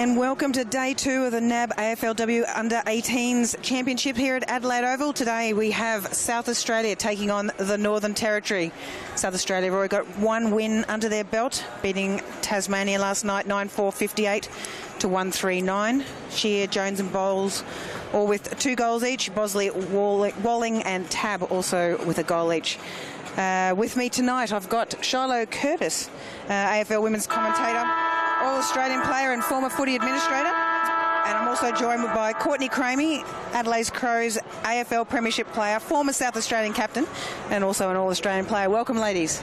And welcome to day 2 of the NAB AFLW Under-18s Championship here at Adelaide Oval. Today we have South Australia taking on the Northern Territory. South Australia have already got one win under their belt, beating Tasmania last night 9-4-58 to 1-3-9. Shear, Jones and Bowles all with 2 goals each. Bosley, Walling and Tab also with a goal each. With me tonight I've got Shiloh Curtis, AFL Women's commentator, All-Australian player and former footy administrator. And I'm also joined by Courtney Cramey, Adelaide's Crows AFL Premiership player, former South Australian captain, and also an All-Australian player. Welcome, ladies.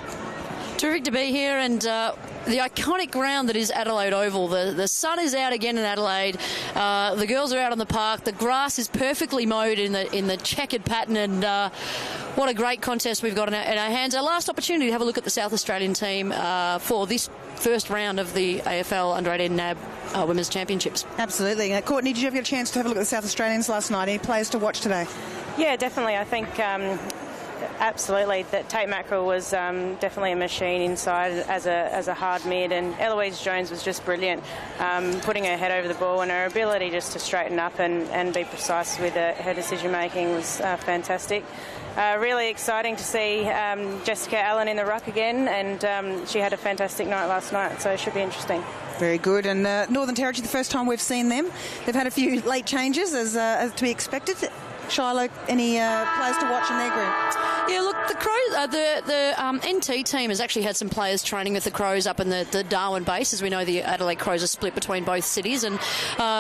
Terrific to be here, and the iconic ground that is Adelaide Oval. The sun is out again in Adelaide. The girls are out on the park. The grass is perfectly mowed in the checkered pattern, and what a great contest we've got in our hands. Our last opportunity to have a look at the South Australian team for this first round of the AFL Under-18 NAB Women's Championships. Absolutely. Courtney, did you have a chance to have a look at the South Australians last night? Any players to watch today? Yeah, definitely. I think absolutely that Tate Mackerel was definitely a machine inside as a hard mid, and Eloise Jones was just brilliant, putting her head over the ball, and her ability just to straighten up and be precise with her decision making was fantastic. Really exciting to see Jessica Allen in the ruck again, and she had a fantastic night last night, so it should be interesting. Very good. And Northern Territory, the first time we've seen them. They've had a few late changes as to be expected. Shiloh, any players to watch in their group? Yeah, look, the Crows, the NT team has actually had some players training with the Crows up in the Darwin base. As we know, the Adelaide Crows are split between both cities, and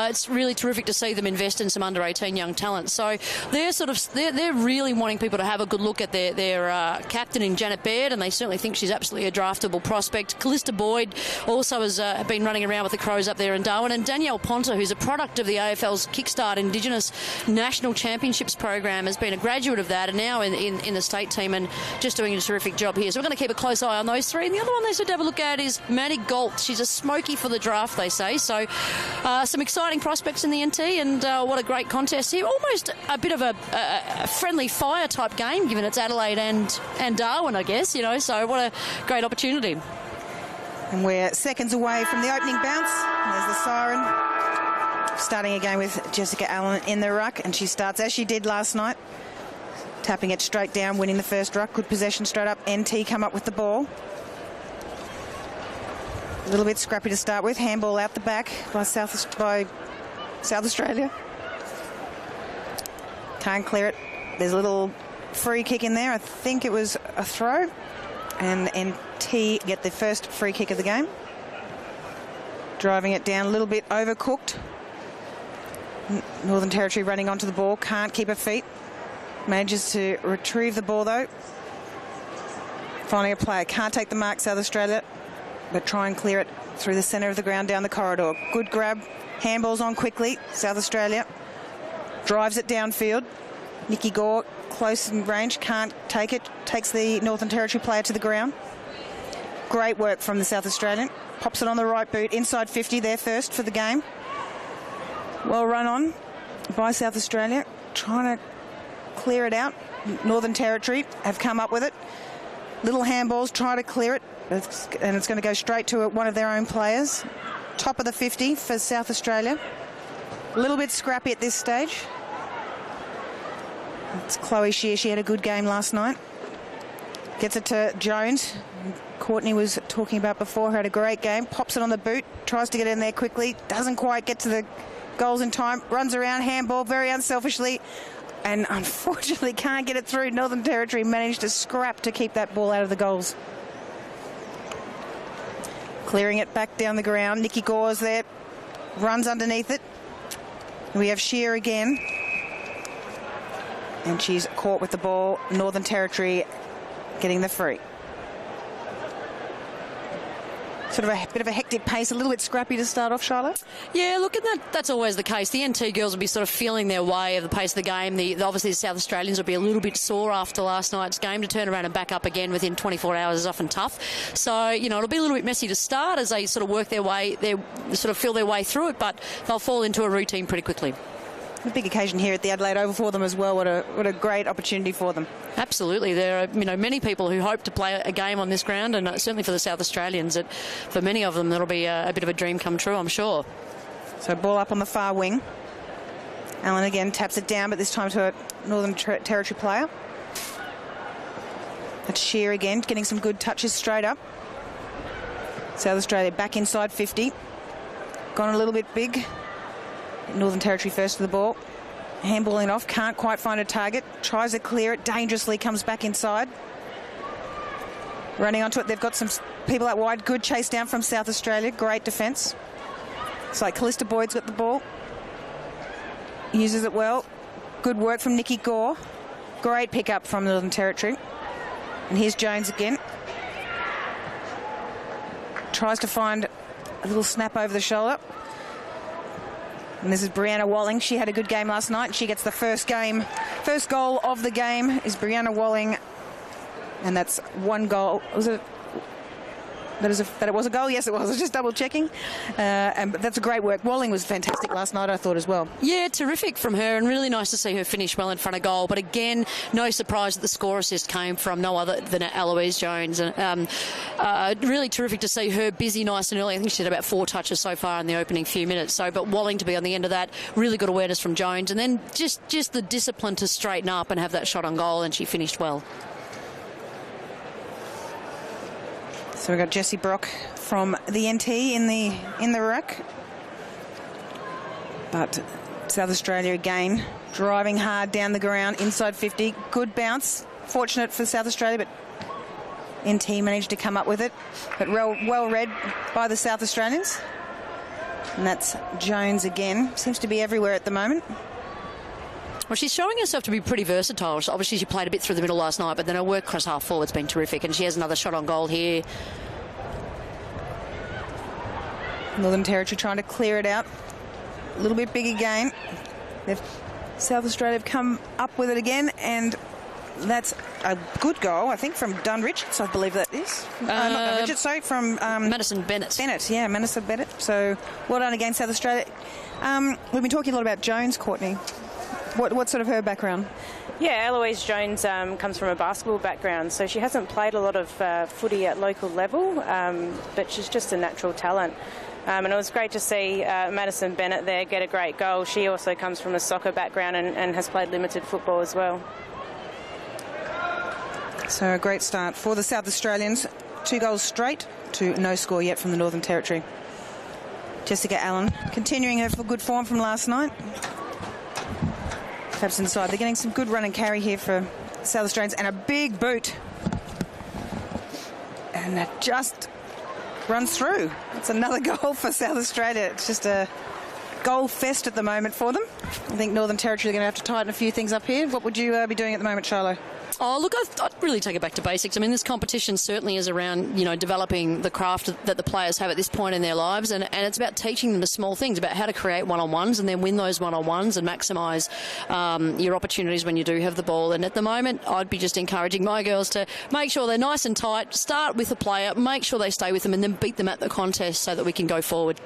it's really terrific to see them invest in some under-18 young talent. So they're really wanting people to have a good look at their captain in Janet Baird, and they certainly think she's absolutely a draftable prospect. Callista Boyd also has been running around with the Crows up there in Darwin, and Danielle Ponter, who's a product of the AFL's Kickstart Indigenous National Championships program, has been a graduate of that, and now in the state team, and just doing a terrific job here. So we're going to keep a close eye on those three. And the other one they should have a look at is Maddie Galt. She's a smoky for the draft, they say. So some exciting prospects in the NT, and what a great contest here. Almost a bit of a friendly fire type game, given it's Adelaide and Darwin, I guess, you know. So what a great opportunity. And we're seconds away from the opening bounce. There's the siren. Starting again with Jessica Allen in the ruck, and she starts as she did last night, tapping it straight down, winning the first ruck. Good possession straight up. NT come up with the ball. A little bit scrappy to start with. Handball out the back by South Australia. Can't clear it. There's a little free kick in there. I think it was a throw. And NT get the first free kick of the game. Driving it down a little bit overcooked. Northern Territory running onto the ball. Can't keep her feet. Manages to retrieve the ball, though. Finding a player. Can't take the mark, South Australia, but try and clear it through the centre of the ground down the corridor. Good grab. Handballs on quickly. South Australia drives it downfield. Nikki Gore, close in range, can't take it. Takes the Northern Territory player to the ground. Great work from the South Australian. Pops it on the right boot. Inside 50, there first for the game. Well run on by South Australia. Trying to clear it out. Northern Territory have come up with it. Little handballs, try to clear it, and it's going to go straight to one of their own players. Top of the 50 for South Australia. A little bit scrappy at this stage. It's Chloe Shear. She had a good game last night. Gets it to Jones. Courtney was talking about before, had a great game. Pops it on the boot, tries to get in there quickly. Doesn't quite get to the goals in time. Runs around, handball very unselfishly, and unfortunately can't get it through. Northern Territory managed to scrap to keep that ball out of the goals. Clearing it back down the ground. Nikki Gore's there. Runs underneath it. We have Shear again. And she's caught with the ball. Northern Territory getting the free. Sort of a bit of a hectic pace, a little bit scrappy to start off, Charlotte. Yeah, look, that's always the case. The NT girls will be sort of feeling their way of the pace of the game. Obviously, the South Australians will be a little bit sore after last night's game. To turn around and back up again within 24 hours is often tough. So, you know, it'll be a little bit messy to start as they sort of work their way, they sort of feel their way through it, but they'll fall into a routine pretty quickly. A big occasion here at the Adelaide Oval for them as well. What a great opportunity for them. Absolutely. There are many people who hope to play a game on this ground, and certainly for the South Australians, for many of them that'll be a bit of a dream come true, I'm sure. So ball up on the far wing. Allen again taps it down, but this time to a Northern Territory player. That's Shear again, getting some good touches straight up. South Australia back inside 50. Gone a little bit big. Northern Territory first to the ball. Handballing off, can't quite find a target. Tries to clear it, dangerously comes back inside. Running onto it, they've got some people out wide. Good chase down from South Australia. Great defence. It's like Callista Boyd's got the ball. Uses it well. Good work from Nikki Gore. Great pick up from Northern Territory. And here's Jones again. Tries to find a little snap over the shoulder. And this is Brianna Walling. She had a good game last night. She gets the first goal of the game is Brianna Walling. And that's one goal. Was it? That it was a goal? Yes, it was. I was just double checking. And that's a great work. Walling was fantastic last night, I thought, as well. Yeah, terrific from her, and really nice to see her finish well in front of goal. But again, no surprise that the score assist came from no other than Eloise Jones. And really terrific to see her busy nice and early. I think she had about 4 touches so far in the opening few minutes. But Walling to be on the end of that, really good awareness from Jones. And then just the discipline to straighten up and have that shot on goal, and she finished well. So we've got Jessie Brock from the NT in the ruck. But South Australia again driving hard down the ground inside 50. Good bounce. Fortunate for South Australia, but NT managed to come up with it. But well read by the South Australians. And that's Jones again. Seems to be everywhere at the moment. Well, she's showing herself to be pretty versatile. Obviously, she played a bit through the middle last night, but then her work across half forward's been terrific, and she has another shot on goal here. Northern Territory trying to clear it out. A little bit big again. South Australia have come up with it again, and that's a good goal, I think, from Dunn Richards, I believe that is. Not Richards, sorry, from Madison Bennett. Madison Bennett. So well done against South Australia. We've been talking a lot about Jones, Courtney. What's sort of her background? Yeah, Eloise Jones comes from a basketball background, so she hasn't played a lot of footy at local level, but she's just a natural talent. And it was great to see Madison Bennett there get a great goal. She also comes from a soccer background and has played limited football as well. So a great start for the South Australians. 2 goals straight to no score yet from the Northern Territory. Jessica Allen continuing her good form from last night. Taps inside. They're getting some good run and carry here for South Australians, and a big boot. And that just runs through. It's another goal for South Australia. It's just a goal fest at the moment for them. I think Northern Territory are going to have to tighten a few things up here. What would you be doing at the moment, Charlo? Oh, look, I'd really take it back to basics. I mean, this competition certainly is around, developing the craft that the players have at this point in their lives, and it's about teaching them the small things, about how to create one-on-ones and then win those one-on-ones and maximise your opportunities when you do have the ball. And at the moment, I'd be just encouraging my girls to make sure they're nice and tight, start with a player, make sure they stay with them, and then beat them at the contest so that we can go forward.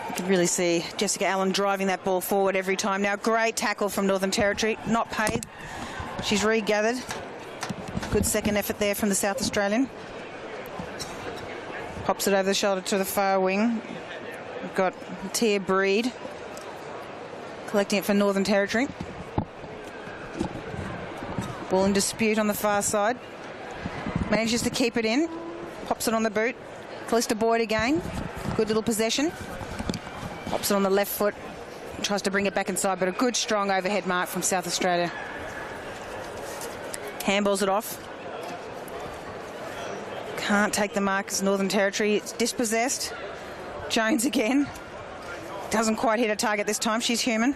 You can really see Jessica Allen driving that ball forward every time. Now, great tackle from Northern Territory, not paid. She's regathered. Good second effort there from the South Australian. Pops it over the shoulder to the far wing. We've got Tia Breed collecting it for Northern Territory. Ball in dispute on the far side. Manages to keep it in. Pops it on the boot. Callista Boyd again. Good little possession. Pops it on the left foot. Tries to bring it back inside, but a good strong overhead mark from South Australia. Handballs it off. Can't take the mark as Northern Territory. It's dispossessed. Jones again. Doesn't quite hit a target this time. She's human.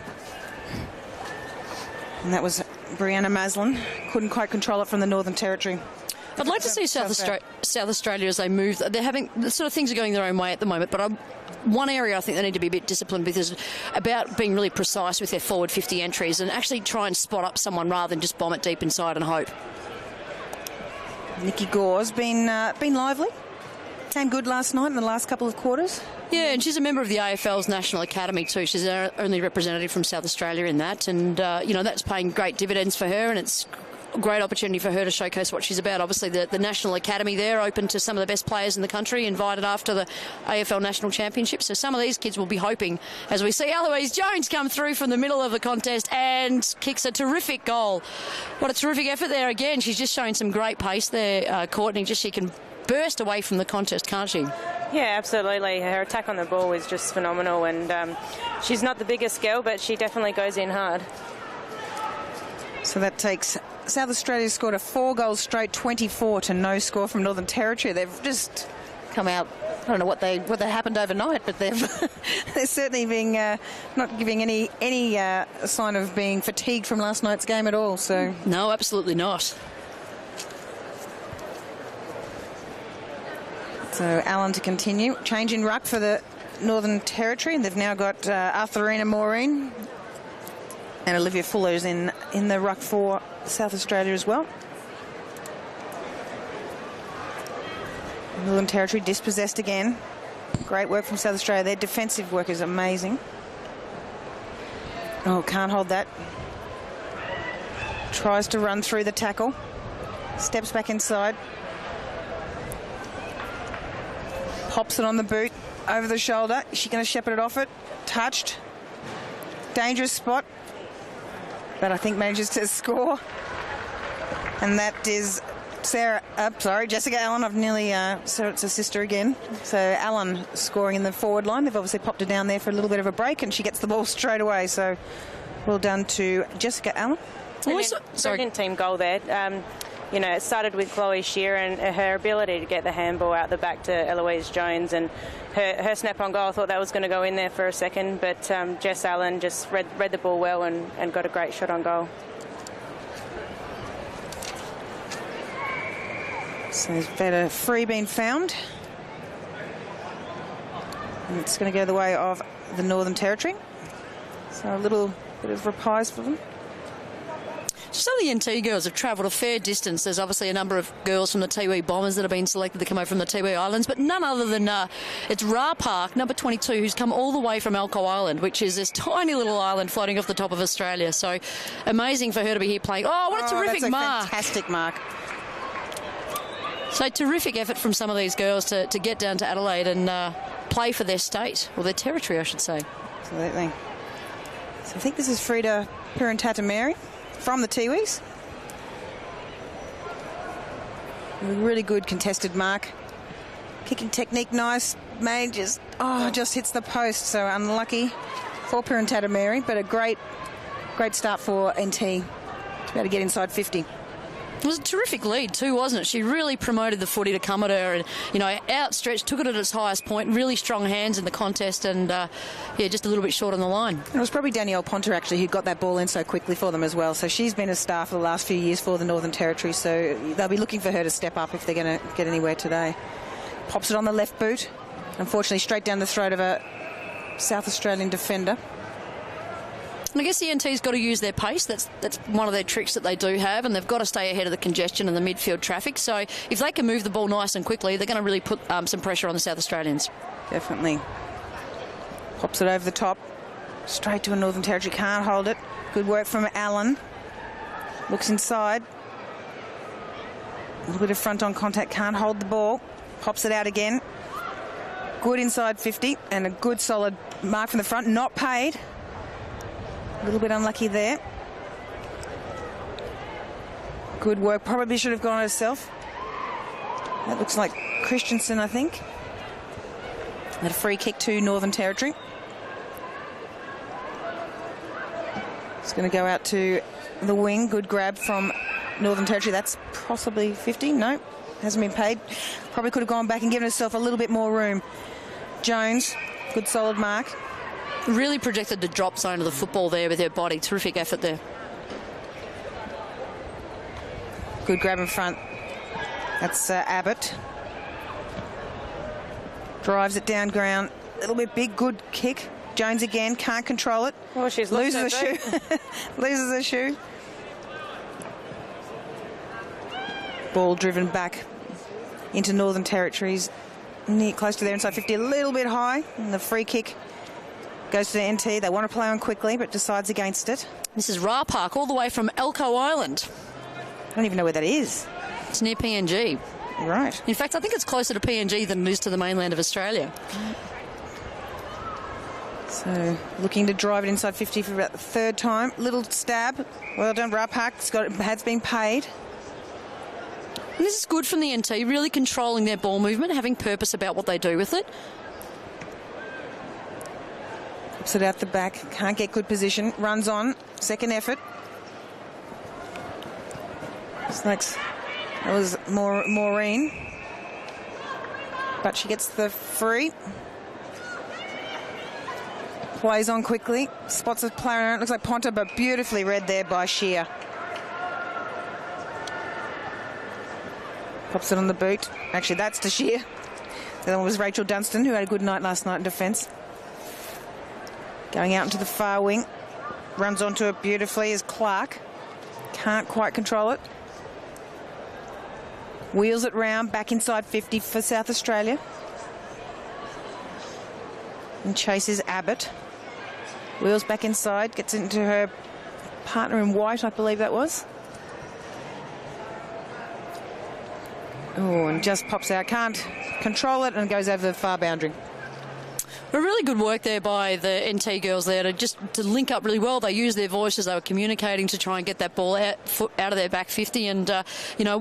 And that was Brianna Maslin. Couldn't quite control it from the Northern Territory. I'd like to see South Australia as they move. They're having the sort of things are going their own way at the moment, but one area I think they need to be a bit disciplined with is about being really precise with their forward 50 entries and actually try and spot up someone rather than just bomb it deep inside and hope. Nikki Gore's been lively. Came good last night in the last couple of quarters. Yeah, and she's a member of the AFL's National Academy too. She's our only representative from South Australia in that, and that's paying great dividends for her, and it's great opportunity for her to showcase what she's about. Obviously, the National Academy there, open to some of the best players in the country, invited after the AFL National Championship. So some of these kids will be hoping, as we see Eloise Jones come through from the middle of the contest and kicks a terrific goal. What a terrific effort there again. She's just showing some great pace there, Courtney. Just she can burst away from the contest, can't she? Yeah, absolutely. Her attack on the ball is just phenomenal, and she's not the biggest girl, but she definitely goes in hard. So that takes South Australia scored a 4 goals straight, 24 to no score from Northern Territory. They've just come out. I don't know what happened overnight, but they're certainly being not giving any sign of being fatigued from last night's game at all. So no, absolutely not. So Allen to continue. Change in ruck for the Northern Territory. And they've now got Arthurina Maureen and Olivia Fuller's in the ruck for South Australia as well. Northern Territory dispossessed again. Great work from South Australia. Their defensive work is amazing. Oh, can't hold that. Tries to run through the tackle. Steps back inside. Pops it on the boot, over the shoulder. Is she going to shepherd it off it? Touched. Dangerous spot. But I think manages to score. And that is Jessica Allen. I've nearly said it's her sister again. So Allen scoring in the forward line. They've obviously popped her down there for a little bit of a break, and she gets the ball straight away. So well done to Jessica Allen. Brilliant team goal there. You know, it started with Chloe Shear and her ability to get the handball out the back to Eloise Jones, and her snap on goal. I thought that was going to go in there for a second, but Jess Allen just read the ball well and got a great shot on goal. So there's better free been found. And it's going to go the way of the Northern Territory. So a little bit of reprise for them. Some of the NT girls have travelled a fair distance. There's obviously a number of girls from the Tiwi Bombers that have been selected to come over from the Tiwi Islands, but none other than it's Ra Park, number 22, who's come all the way from Elcho Island, which is this tiny little island floating off the top of Australia. So amazing for her to be here playing. Oh, what a terrific mark. Fantastic mark. So terrific effort from some of these girls to get down to Adelaide and play for their state, or their territory, I should say. Absolutely. So I think this is Frida Pirantata Mary from the Tiwis. A really good contested mark. Kicking technique nice. May just hits the post, so unlucky for Pirantata Mary, but a great start for NT to be able to get inside 50. It was a terrific lead too, wasn't it? She really promoted the footy to come at her and, you know, outstretched, took it at its highest point, really strong hands in the contest, and, just a little bit short on the line. It was probably Danielle Ponter, actually, who got that ball in so quickly for them as well. So she's been a star for the last few years for the Northern Territory, so they'll be looking for her to step up if they're going to get anywhere today. Pops it on the left boot. Unfortunately, straight down the throat of a South Australian defender. And I guess the NT's got to use their pace. That's one of their tricks that they do have, and they've got to stay ahead of the congestion and the midfield traffic. So if they can move the ball nice and quickly, they're going to really put some pressure on the South Australians. Definitely. Pops it over the top. Straight to a Northern Territory. Can't hold it. Good work from Allen. Looks inside. A little bit of front-on contact. Can't hold the ball. Pops it out again. Good inside 50 and a good solid mark from the front. Not paid. A little bit unlucky there. Good work. Probably should have gone herself. That looks like Christensen, I think. And a free kick to Northern Territory. It's going to go out to the wing. Good grab from Northern Territory. That's possibly 50. No, hasn't been paid. Probably could have gone back and given herself a little bit more room. Jones, good solid mark. Really projected the drop zone of the football there with her body. Terrific effort there. Good grab in front. That's Abbott. Drives it down ground. A little bit big. Good kick. Jones again. Can't control it. Well, she's loses a shoe. Loses a shoe. Ball driven back into Northern Territories. Near close to their inside 50. A little bit high. And the free kick goes to the NT. They want to play on quickly, but decides against it. This is Ra Park, all the way from Elcho Island. I don't even know where that is. It's near PNG. Right. In fact, I think it's closer to PNG than it is to the mainland of Australia. So looking to drive it inside 50 for about the third time. Little stab. Well done, Rapak. Has been paid. And this is good from the NT, really controlling their ball movement, having purpose about what they do with it. Pops it out the back. Can't get good position. Runs on. Second effort. Snakes. That was Maureen. But she gets the free. Plays on quickly. Spots a player around. Looks like Ponta, but beautifully read there by Shear. Pops it on the boot. Actually, that's to Shear. The other one was Rachel Dunstan, who had a good night last night in defence. Going out into the far wing. Runs onto it beautifully is Clark. Can't quite control it. Wheels it round, back inside 50 for South Australia. And chases Abbott. Wheels back inside, gets into her partner in white, I believe that was. Oh, and just pops out. Can't control it and goes over the far boundary. But really good work there by the NT girls there to link up really well. They used their voices. They were communicating to try and get that ball out of their back 50 and,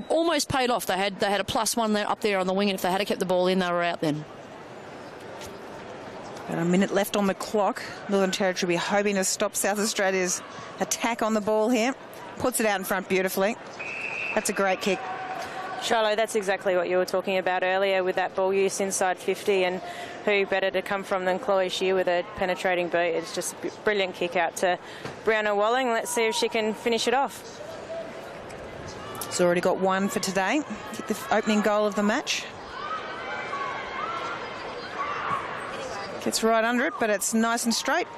almost paid off. They had a +1 there up there on the wing, and if they had kept the ball in, they were out then. About a minute left on the clock. Northern Territory will be hoping to stop South Australia's attack on the ball here. Puts it out in front beautifully. That's a great kick. Charlo, that's exactly what you were talking about earlier with that ball use inside 50, and who better to come from than Chloe Shear with a penetrating boot. It's just a brilliant kick out to Brianna Walling. Let's see if she can finish it off. She's already got one for today. Hit the opening goal of the match. Gets right under it, but it's nice and straight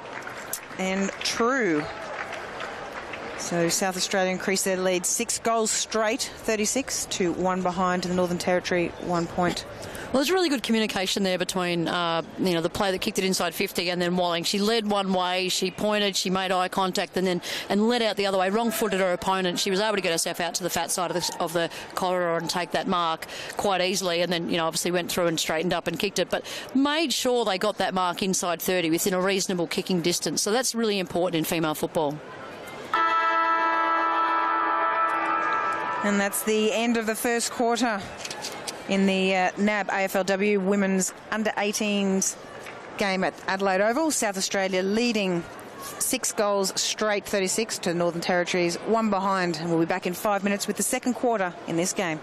and true. So South Australia increased their lead 6 goals straight, 36 to 1 behind to the Northern Territory, 1 point. Well, there's really good communication there between, the player that kicked it inside 50 and then Walling. She led one way, she pointed, she made eye contact and led out the other way, wrong-footed her opponent. She was able to get herself out to the fat side of the corridor and take that mark quite easily, and then, obviously went through and straightened up and kicked it, but made sure they got that mark inside 30 within a reasonable kicking distance. So that's really important in female football. And that's the end of the first quarter in the NAB AFLW Women's Under-18s game at Adelaide Oval. South Australia leading 6 goals straight, 36 to Northern Territory's 1 behind. And we'll be back in 5 minutes with the second quarter in this game.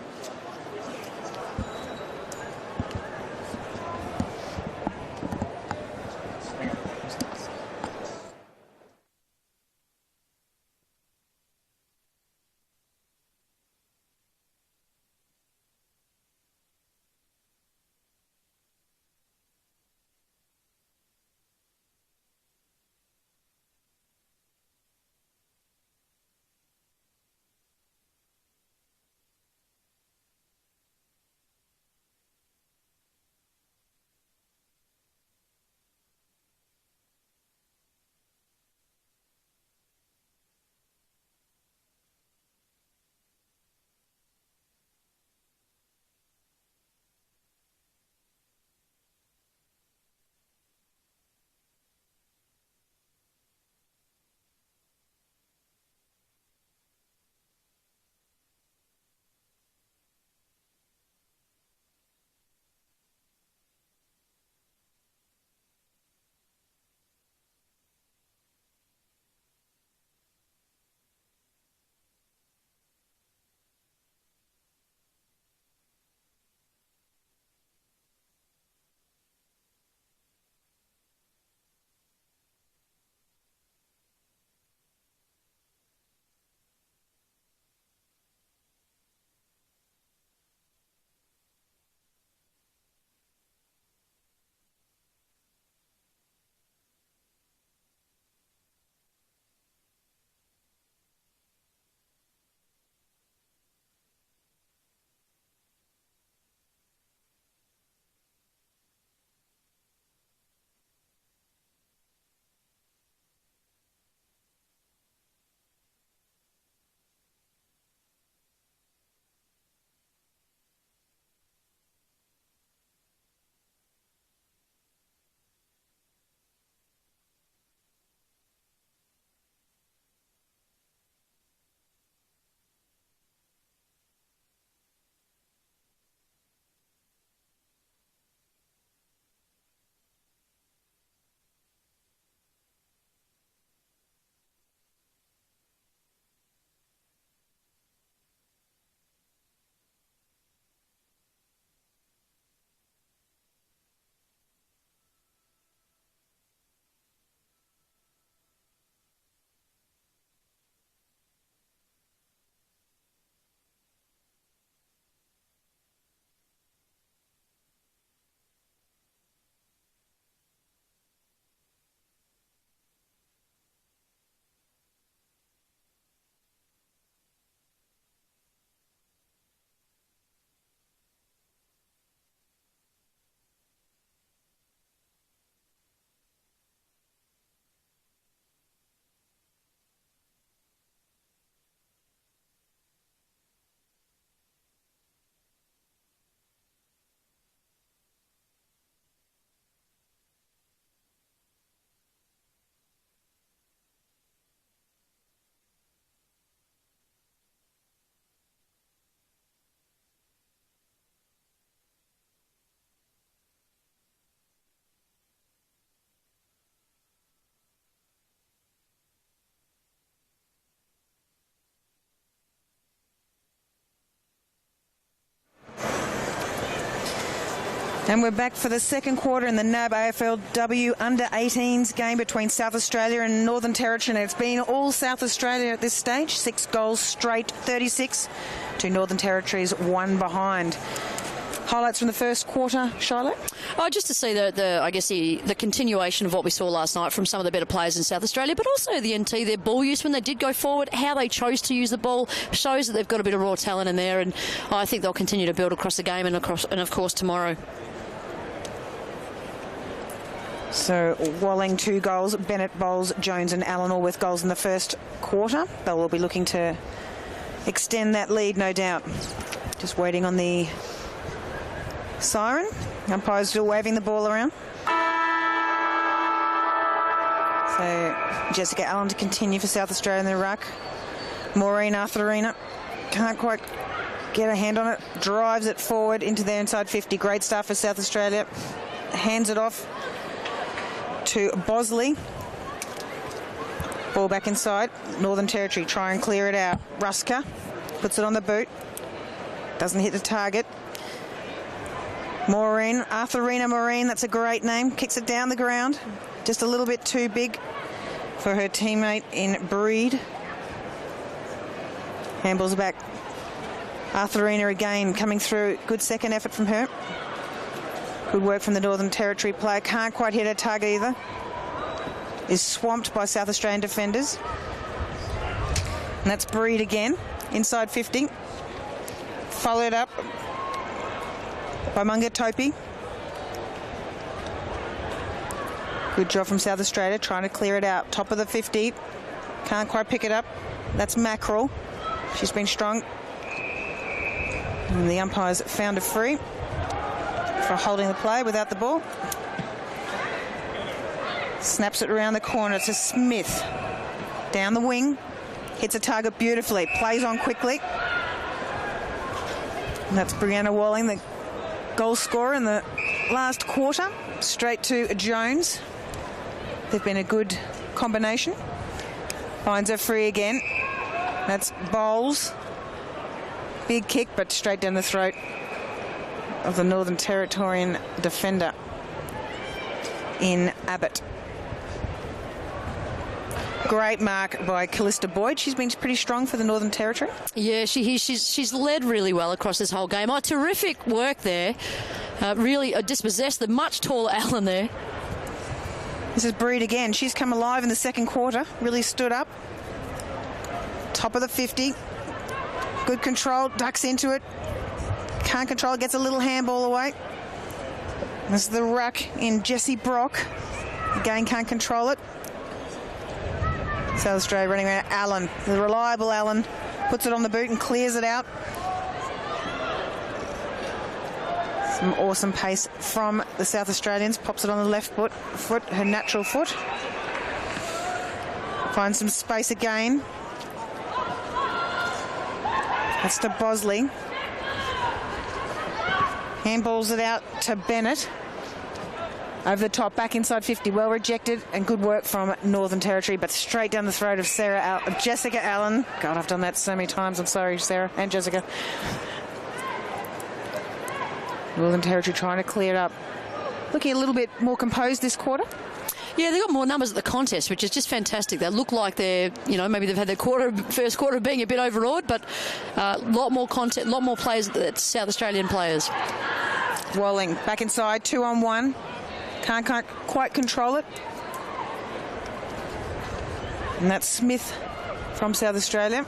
And we're back for the second quarter in the NAB AFLW under-18s game between South Australia and Northern Territory. And it's been all South Australia at this stage. 6 goals straight, 36 to Northern Territory's 1 behind. Highlights from the first quarter, Charlotte? Oh, just to see the continuation of what we saw last night from some of the better players in South Australia, but also the NT, their ball use when they did go forward, how they chose to use the ball shows that they've got a bit of raw talent in there, and I think they'll continue to build across the game and of course tomorrow. So Walling 2 goals, Bennett, Bowles, Jones and Allen all with goals in the first quarter. They will be looking to extend that lead, no doubt. Just waiting on the siren. Umpire's still waving the ball around. So Jessica Allen to continue for South Australia in the ruck. Maureen Arthurina can't quite get a hand on it. Drives it forward into their inside 50. Great stuff for South Australia. Hands it off to Bosley. Ball back inside. Northern Territory try and clear it out. Ruska puts it on the boot. Doesn't hit the target. Maureen, Arthurina Maureen, that's a great name. Kicks it down the ground. Just a little bit too big for her teammate in Breed. Handballs back. Arthurina again coming through. Good second effort from her. Good work from the Northern Territory player. Can't quite hit her target either. Is swamped by South Australian defenders. And that's Breed again. Inside 50. Followed up by Munga Topi. Good job from South Australia trying to clear it out. Top of the 50. Can't quite pick it up. That's Mackerel. She's been strong. And the umpires found a free for holding the play without the ball. Snaps it around the corner. It's a Smith. Down the wing. Hits a target beautifully. Plays on quickly. And that's Brianna Walling, the goal scorer in the last quarter. Straight to Jones. They've been a good combination. Finds her free again. That's Bowles. Big kick, but straight down the throat of the Northern Territorian defender in Abbott. Great mark by Callista Boyd. She's been pretty strong for the Northern Territory. Yeah, she's led really well across this whole game. Oh, terrific work there. Really dispossessed the much taller Allen there. This is Breed again. She's come alive in the second quarter. Really stood up. Top of the 50. Good control. Ducks into it. Can't control it. Gets a little handball away. This is the ruck in Jessie Brock. Again, can't control it. South Australia running around. Allen, the reliable Allen, puts it on the boot and clears it out. Some awesome pace from the South Australians. Pops it on the left foot, her natural foot. Finds some space again. That's to Bosley. Handballs it out to Bennett. Over the top, back inside 50, well rejected, and good work from Northern Territory, but straight down the throat of Jessica Allen. God, I've done that so many times. I'm sorry, Sarah and Jessica. Northern Territory trying to clear it up. Looking a little bit more composed this quarter. Yeah, they've got more numbers at the contest, which is just fantastic. They look like they're, maybe they've had their first quarter being a bit overawed, but a lot more content, a lot more players, South Australian players. Walling back inside, 2-on-1. Can't quite control it. And that's Smith from South Australia.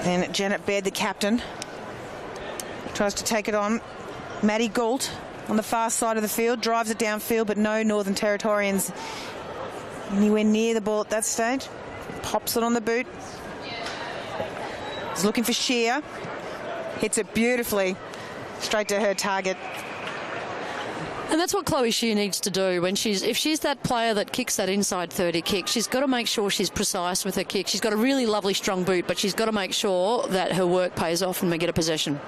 And Janet Baird, the captain, tries to take it on. Maddie Gault on the far side of the field, drives it downfield, but no Northern Territorians anywhere near the ball at that stage. Pops it on the boot. He's looking for Shear. Hits it beautifully straight to her target. And that's what Chloe Shear needs to do. If she's that player that kicks that inside 30 kick, she's got to make sure she's precise with her kick. She's got a really lovely strong boot, but she's got to make sure that her work pays off and we get a possession.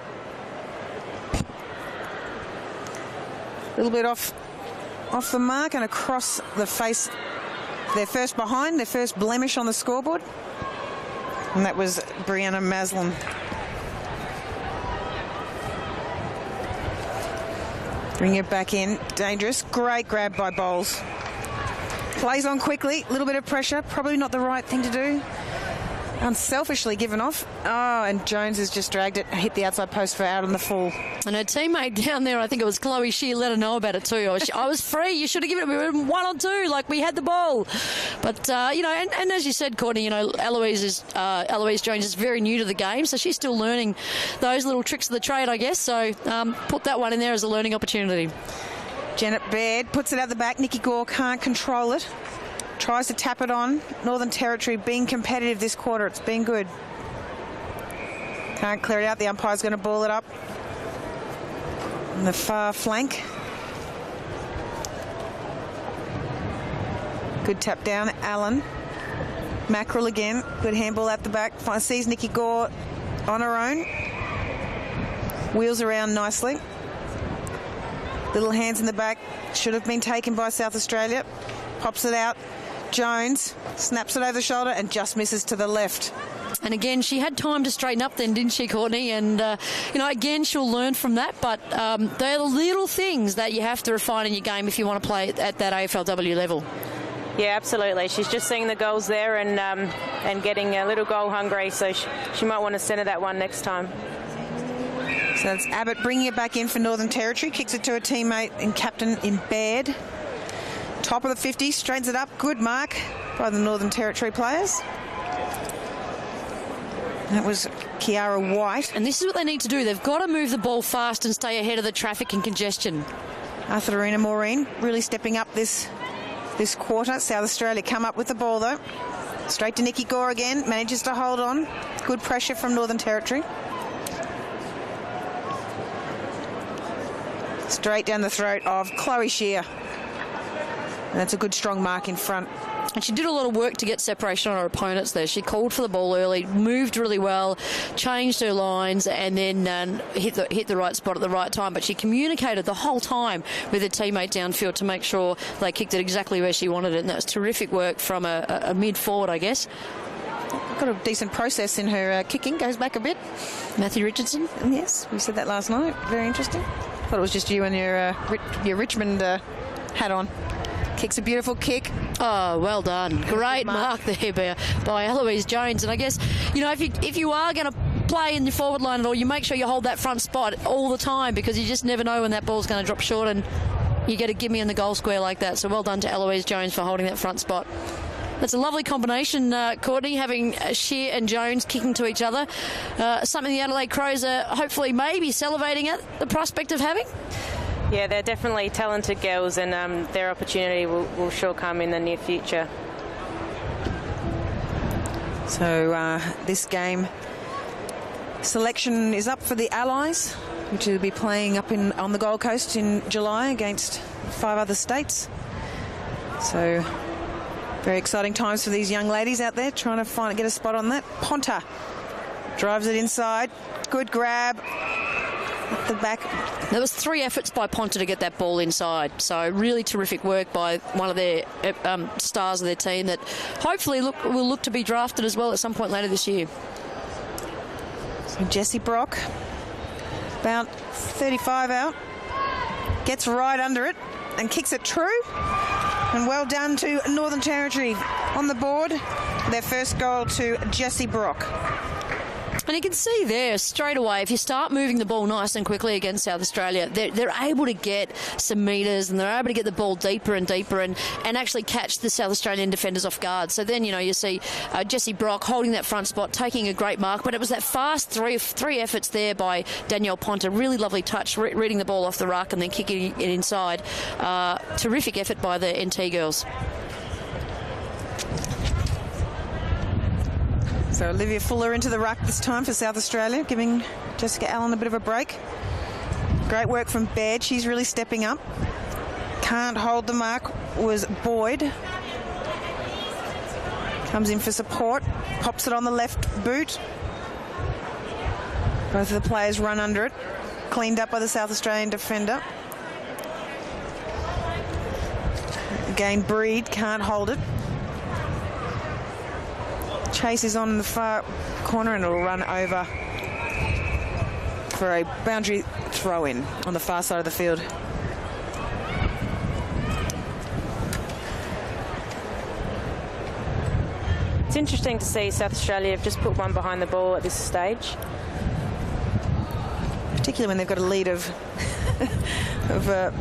A little bit off the mark and across the face. Their first behind, their first blemish on the scoreboard. And that was Brianna Maslin. Bring it back in. Dangerous. Great grab by Bowles. Plays on quickly. A little bit of pressure. Probably not the right thing to do. Unselfishly given off. Oh, and Jones has just dragged it, hit the outside post for out on the full. And her teammate down there, I think it was Chloe Shear, let her know about it too. I was free. You should have given it. We were 1 or 2, like we had the ball. But, and as you said, Courtney, Eloise Jones is very new to the game, so she's still learning those little tricks of the trade, I guess. So put that one in there as a learning opportunity. Janet Baird puts it out the back. Nikki Gore can't control it. Tries to tap it on. Northern Territory being competitive this quarter. It's been good. Can't clear it out. The umpire's going to ball it up on the far flank. Good tap down. Allen. Mackerel again. Good handball at the back. Sees Nikki Gore on her own. Wheels around nicely. Little hands in the back. Should have been taken by South Australia. Pops it out. Jones snaps it over the shoulder and just misses to the left. And again, she had time to straighten up then, didn't she, Courtney? And, again, she'll learn from that. But they're the little things that you have to refine in your game if you want to play at that AFLW level. Yeah, absolutely. She's just seeing the goals there and getting a little goal hungry, so she might want to centre that one next time. So that's Abbott bringing it back in for Northern Territory. Kicks it to a teammate and captain in Baird. Top of the 50, straightens it up. Good mark by the Northern Territory players. That was Kiara White. And this is what they need to do. They've got to move the ball fast and stay ahead of the traffic and congestion. Arthurina Maureen really stepping up this quarter. South Australia come up with the ball, though. Straight to Nikki Gore again. Manages to hold on. Good pressure from Northern Territory. Straight down the throat of Chloe Shear. And that's a good, strong mark in front. And she did a lot of work to get separation on her opponents there. She called for the ball early, moved really well, changed her lines, and then hit the right spot at the right time. But she communicated the whole time with her teammate downfield to make sure they kicked it exactly where she wanted it. And that was terrific work from a mid-forward, I guess. Got a decent process in her kicking. Goes back a bit. Matthew Richardson. Yes, we said that last night. Very interesting. Thought it was just you and your Richmond hat on. Kicks a beautiful kick. Oh, well done. Great mark there by Eloise Jones. And I guess, if you are going to play in the forward line at all, you make sure you hold that front spot all the time, because you just never know when that ball's going to drop short and you get a gimme in the goal square like that. So well done to Eloise Jones for holding that front spot. That's a lovely combination, Courtney, having Shear and Jones kicking to each other. Something the Adelaide Crows are hopefully maybe salivating at the prospect of having. Yeah, they're definitely talented girls, and their opportunity will sure come in the near future. So this game selection is up for the Allies, which will be playing up on the Gold Coast in July against 5 other states. So very exciting times for these young ladies out there trying to get a spot on that. Ponta drives it inside. Good grab. At the back. There was 3 efforts by Ponta to get that ball inside. So really terrific work by one of their stars of their team that hopefully will look to be drafted as well at some point later this year. So Jessie Brock, about 35 out, gets right under it and kicks it true. And well done to Northern Territory on the board. Their first goal to Jessie Brock. And you can see there straight away, if you start moving the ball nice and quickly against South Australia, they're able to get some metres and they're able to get the ball deeper and deeper and actually catch the South Australian defenders off guard. So then, you see Jessie Brock holding that front spot, taking a great mark. But it was that fast three efforts there by Danielle Ponta. Really lovely touch, reading the ball off the ruck and then kicking it inside. Terrific effort by the NT girls. So Olivia Fuller into the ruck this time for South Australia, giving Jessica Allen a bit of a break. Great work from Baird. She's really stepping up. Can't hold the mark was Boyd. Comes in for support. Pops it on the left boot. Both of the players run under it. Cleaned up by the South Australian defender. Again, Breed can't hold it. Chase is on the far corner and it'll run over for a boundary throw-in on the far side of the field. It's interesting to see South Australia have just put one behind the ball at this stage. Particularly when they've got a lead of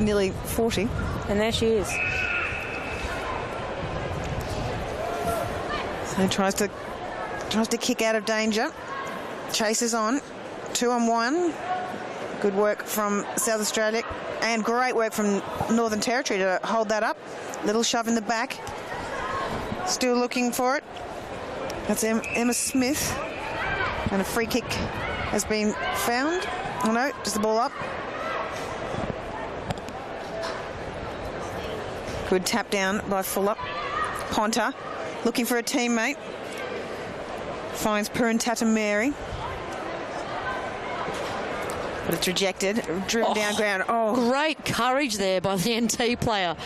nearly 40. And there she is. So tries to kick out of danger. Chases on. 2-on-1. Good work from South Australia. And great work from Northern Territory to hold that up. Little shove in the back. Still looking for it. That's Emma Smith. And a free kick has been found. Oh no, just the ball up. Good tap down by Fuller. Ponta looking for a teammate. Finds Purin Mary. But it's rejected. Driven down ground. Oh, great courage there by the NT player.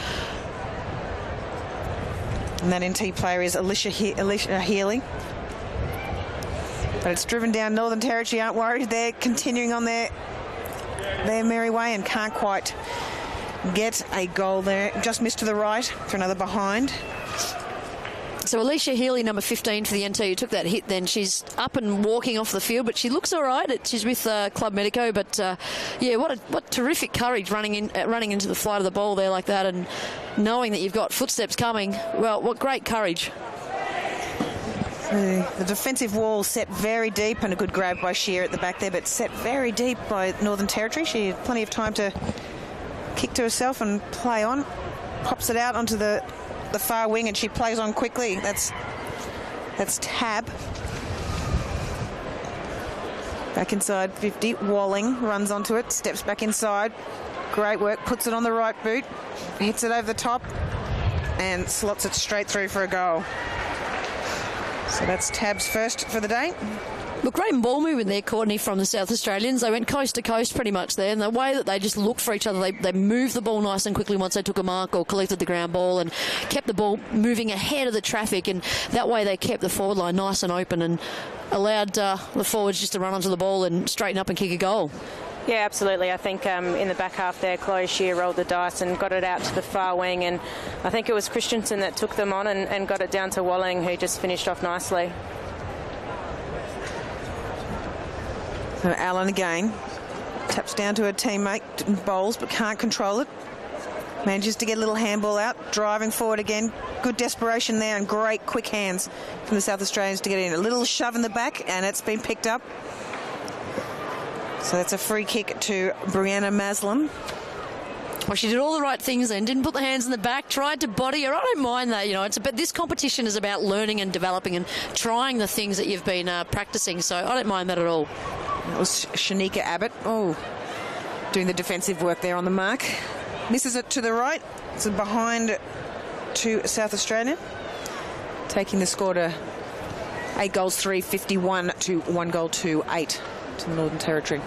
And that NT player is Alicia Healy. But it's driven down. Northern Territory aren't worried. They're continuing on their merry way and can't quite get a goal there. Just missed to the right for another behind. So Alicia Healy, number 15 for the NT, who took that hit then. She's up and walking off the field, but she looks all right. She's with Club Medico, but yeah, what terrific courage running into the flight of the ball there like that, and knowing that you've got footsteps coming. Well, what great courage. The defensive wall set very deep, and a good grab by Shear at the back there, but set very deep by Northern Territory. She had plenty of time to kick to herself and play on. Pops it out onto the far wing, and she plays on quickly. That's Tab. Back inside 50. Walling runs onto it, steps back inside. Great work, puts it on the right boot, hits it over the top, and slots it straight through for a goal. So that's Tab's first for the day. Look, great ball movement there, Courtney, from the South Australians. They went coast to coast pretty much there, and the way that they just looked for each other, they moved the ball nice and quickly once they took a mark or collected the ground ball, and kept the ball moving ahead of the traffic, and that way they kept the forward line nice and open and allowed the forwards just to run onto the ball and straighten up and kick a goal. Yeah, absolutely. I think in the back half there, Chloe Shear rolled the dice and got it out to the far wing, and I think it was Christensen that took them on and got it down to Walling, who just finished off nicely. So Allen again taps down to her teammate, bowls but can't control it. Manages to get a little handball out, driving forward again. Good desperation there, and great quick hands from the South Australians to get in. A little shove in the back, and it's been picked up. So that's a free kick to Brianna Maslin. Well, she did all the right things then. Didn't put the hands in the back. Tried to body her. I don't mind that. You know, this competition is about learning and developing and trying the things that you've been practicing. So I don't mind that at all. That was Shanika Abbott. Oh, doing the defensive work there on the mark. Misses it to the right. It's a behind to South Australia. Taking the score to 8 goals 3, 51 to 1 goal 2, 8 to the Northern Territory.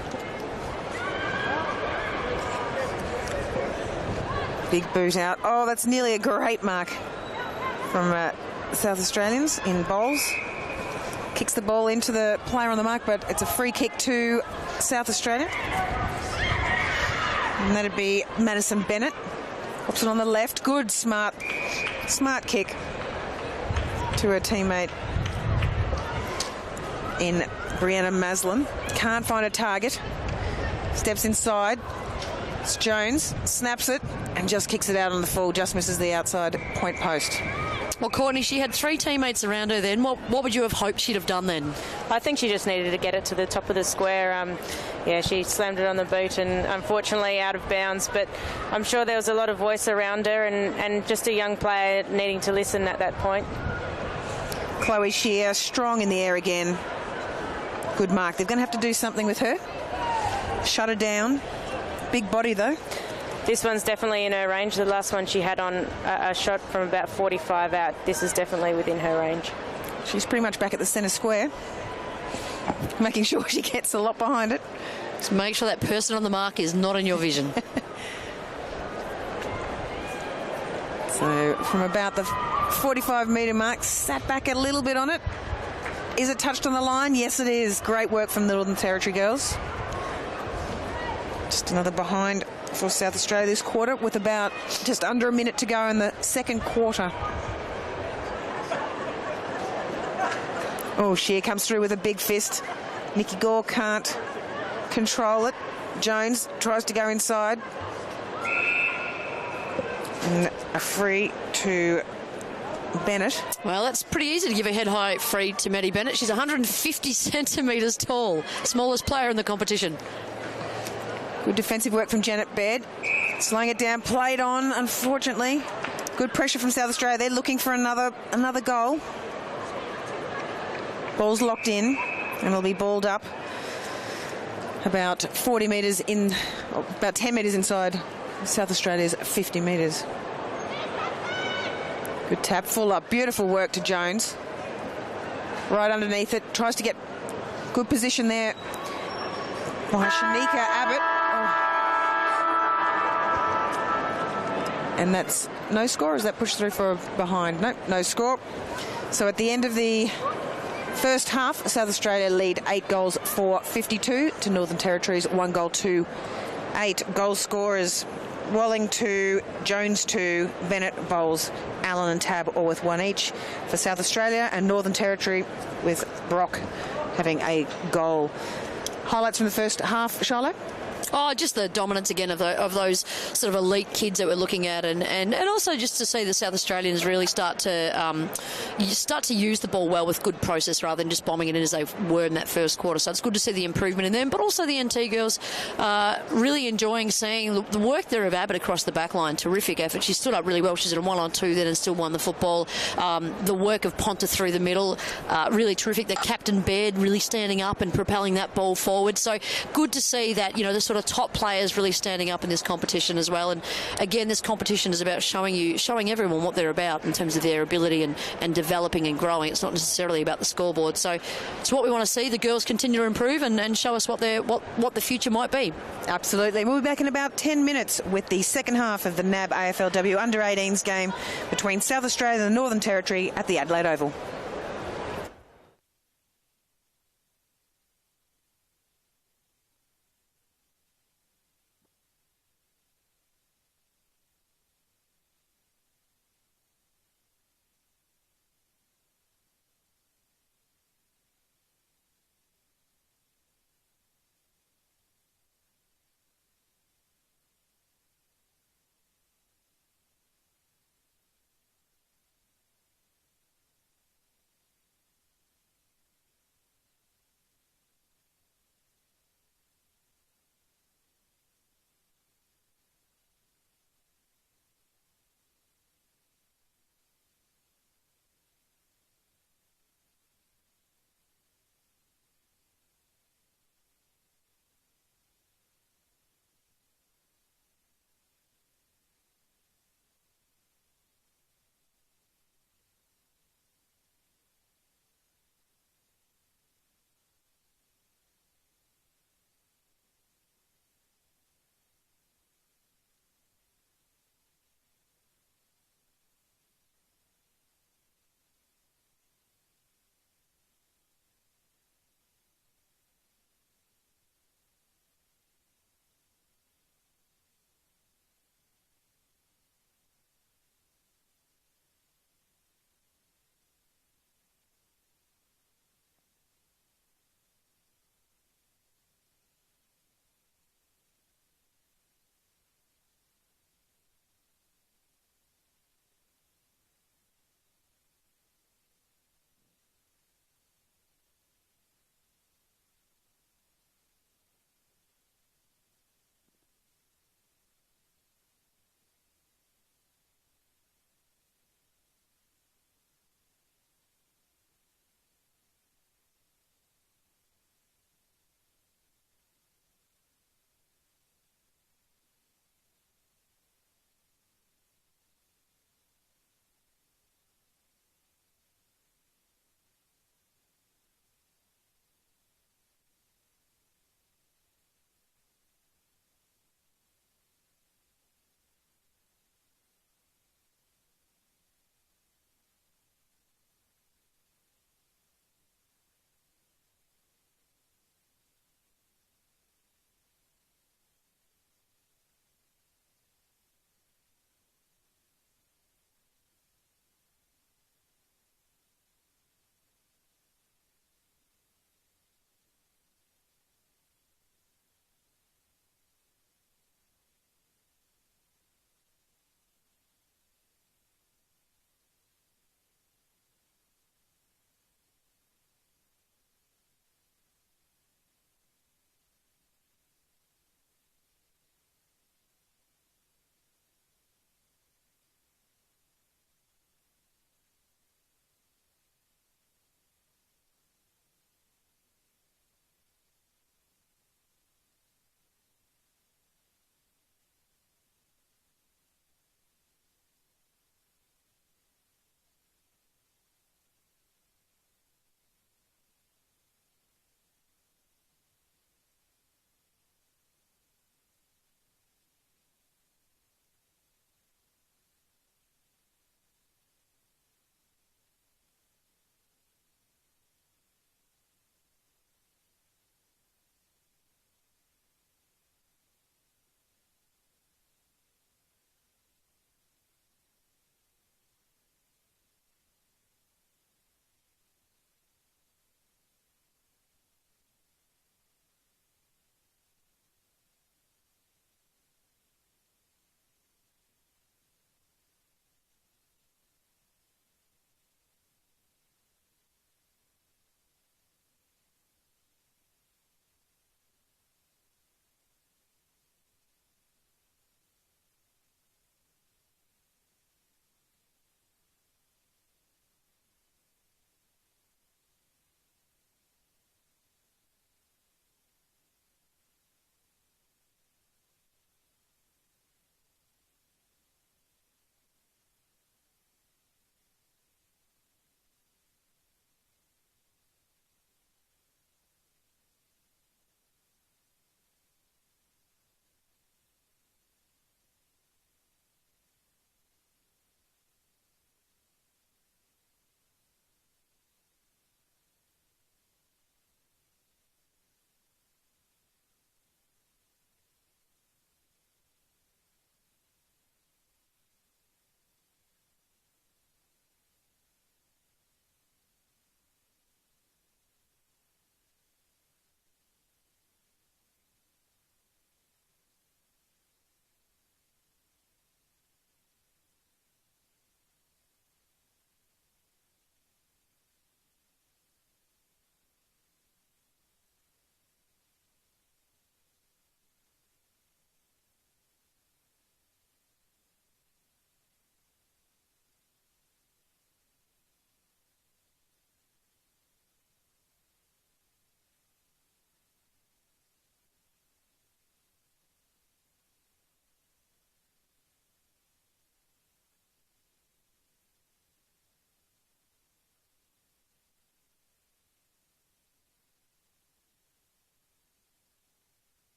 Big boot out. Oh, that's nearly a great mark from South Australians in bowls. Kicks the ball into the player on the mark, but it's a free kick to South Australia. And that'd be Madison Bennett. Pops it on the left. Good, smart kick to her teammate in Brianna Maslin. Can't find a target. Steps inside. It's Jones. Snaps it and just kicks it out on the full. Just misses the outside point post. Well, Courtney, she had 3 teammates around her then. What would you have hoped she'd have done then? I think she just needed to get it to the top of the square. Yeah, she slammed it on the boot and unfortunately out of bounds, but I'm sure there was a lot of voice around her and just a young player needing to listen at that point. Chloe Shear, strong in the air again. Good mark. They're going to have to do something with her. Shut her down. Big body, though. This one's definitely in her range. The last one she had on a shot from about 45 out. This is definitely within her range. She's pretty much back at the centre square, making sure she gets a lot behind it. Just make sure that person on the mark is not in your vision. So from about the 45-metre mark, sat back a little bit on it. Is it touched on the line? Yes, it is. Great work from the Northern Territory girls. Just another behind for South Australia this quarter, with about just under a minute to go in the second quarter. Oh, Shear comes through with a big fist. Nikki Gore can't control it. Jones tries to go inside. And a free to Bennett. Well, that's pretty easy to give a head-high free to Maddie Bennett. She's 150 centimetres tall, smallest player in the competition. Good defensive work from Janet Baird. Slowing it down, played on, unfortunately. Good pressure from South Australia. They're looking for another goal. Ball's locked in, and it'll be balled up about 40 metres in, about 10 metres inside South Australia's 50 metres. Good tap, full up. Beautiful work to Jones. Right underneath it. Tries to get good position there by Shanika Abbott. Oh. And that's no score. Is that pushed through for behind? Nope, no score. So at the end of the first half, South Australia lead 8 goals for 52 to Northern Territory's 1 goal to 8. Goal scorers: Walling 2, Jones 2, Bennett, Bowles, Allen and Tab all with 1 each for South Australia, and Northern Territory with Brock having a goal. Highlights from the first half, Charlotte? Oh, just the dominance again of those sort of elite kids that we're looking at, and also just to see the South Australians really start to use the ball well with good process rather than just bombing it in as they were in that first quarter. So it's good to see the improvement in them, but also the NT girls really enjoying seeing the work there of Abbott across the back line. Terrific effort. She stood up really well. She's at a 1-on-2 then and still won the football. The work of Ponta through the middle, really terrific. The captain Baird really standing up and propelling that ball forward. So good to see that, the sort of top players really standing up in this competition as well. And again, this competition is about showing everyone what they're about in terms of their ability and developing and growing. It's not necessarily about the scoreboard. So it's what we want to see. The girls continue to improve and show us what the future might be. Absolutely. We'll be back in about 10 minutes with the second half of the NAB AFLW Under-18s game between South Australia and the Northern Territory at the Adelaide Oval.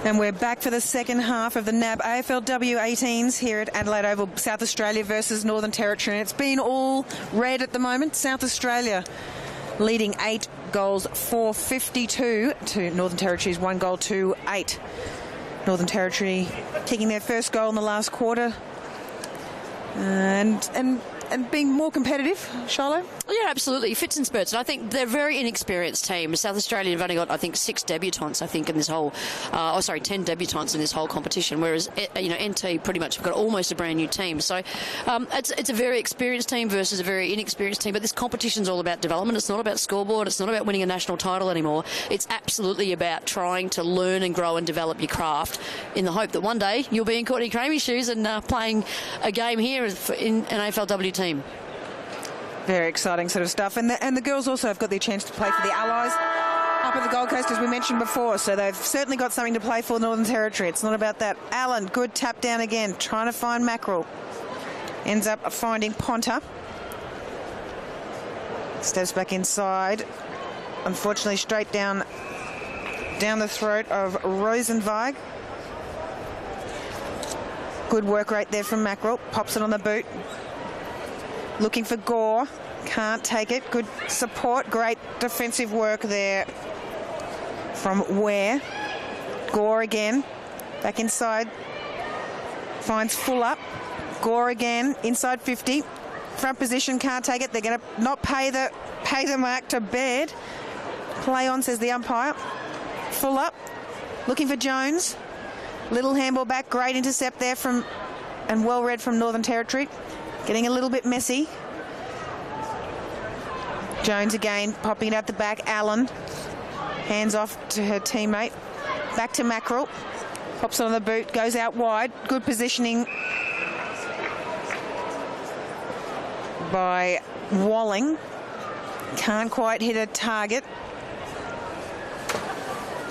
And we're back for the second half of the NAB AFLW 18s here at Adelaide Oval. South Australia versus Northern Territory. And it's been all red at the moment. South Australia leading 8 goals 452 to Northern Territory's 1 goal 2-8. Northern Territory kicking their first goal in the last quarter and being more competitive, Charlotte? Yeah, absolutely. Fits and spurts. And I think they're a very inexperienced team. South Australia have only got, I think, 6 debutants, in this whole... 10 debutants in this whole competition, whereas, NT pretty much have got almost a brand new team. So it's a very experienced team versus a very inexperienced team. But this competition's all about development. It's not about scoreboard. It's not about winning a national title anymore. It's absolutely about trying to learn and grow and develop your craft in the hope that one day you'll be in Courtney Cramey's shoes and playing a game here in an AFLW team. Very exciting sort of stuff. And the girls also have got their chance to play for the Allies up at the Gold Coast, as we mentioned before. So they've certainly got something to play for Northern Territory. It's not about that. Allen, good tap down again, trying to find Mackerel. Ends up finding Ponta. Steps back inside. Unfortunately, straight down the throat of Rosenweig. Good work right there from Mackerel. Pops it on the boot. Looking for Gore. Can't take it. Good support. Great defensive work there from Ware. Gore again. Back inside. Finds full up. Gore again. Inside 50. Front position. Can't take it. They're going to not pay the mark to Baird. Play on, says the umpire. Full up. Looking for Jones. Little handball back. Great intercept there and well read from Northern Territory. Getting a little bit messy. Jones again, popping it out the back. Allen. Hands off to her teammate. Back to Mackerel. Pops it on the boot. Goes out wide. Good positioning by Walling. Can't quite hit a target.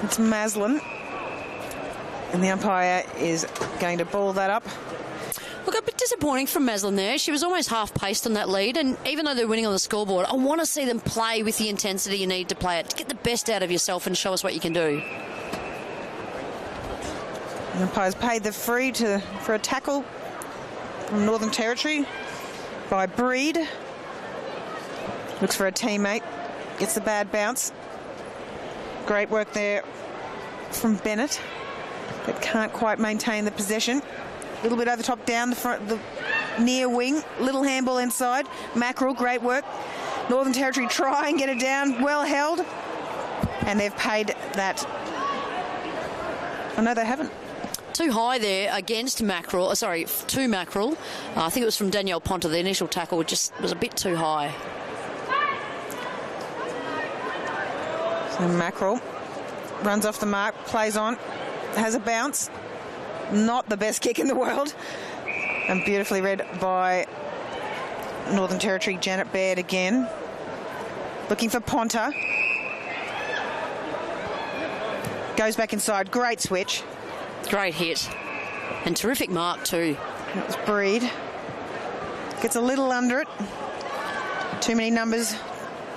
It's Maslin. And the umpire is going to ball that up. Look, a bit disappointing from Maslin there. She was almost half-paced on that lead, and even though they're winning on the scoreboard, I want to see them play with the intensity you need to play it, to get the best out of yourself and show us what you can do. The umpire's paid the free for a tackle from Northern Territory by Breed. Looks for a teammate. Gets the bad bounce. Great work there from Bennett, but can't quite maintain the possession. A little bit over the top, down the front, the near wing. Little handball inside. Mackerel, great work. Northern Territory try and get it down. Well held. And they've paid that. Oh, no, they haven't. Too high there against Mackerel. To Mackerel. I think it was from Danielle Ponta. The initial tackle just was a bit too high. So Mackerel runs off the mark, plays on, has a bounce. Not the best kick in the world. And beautifully read by Northern Territory, Janet Baird again. Looking for Ponta. Goes back inside. Great switch. Great hit. And terrific mark too. That was Breed. Gets a little under it. Too many numbers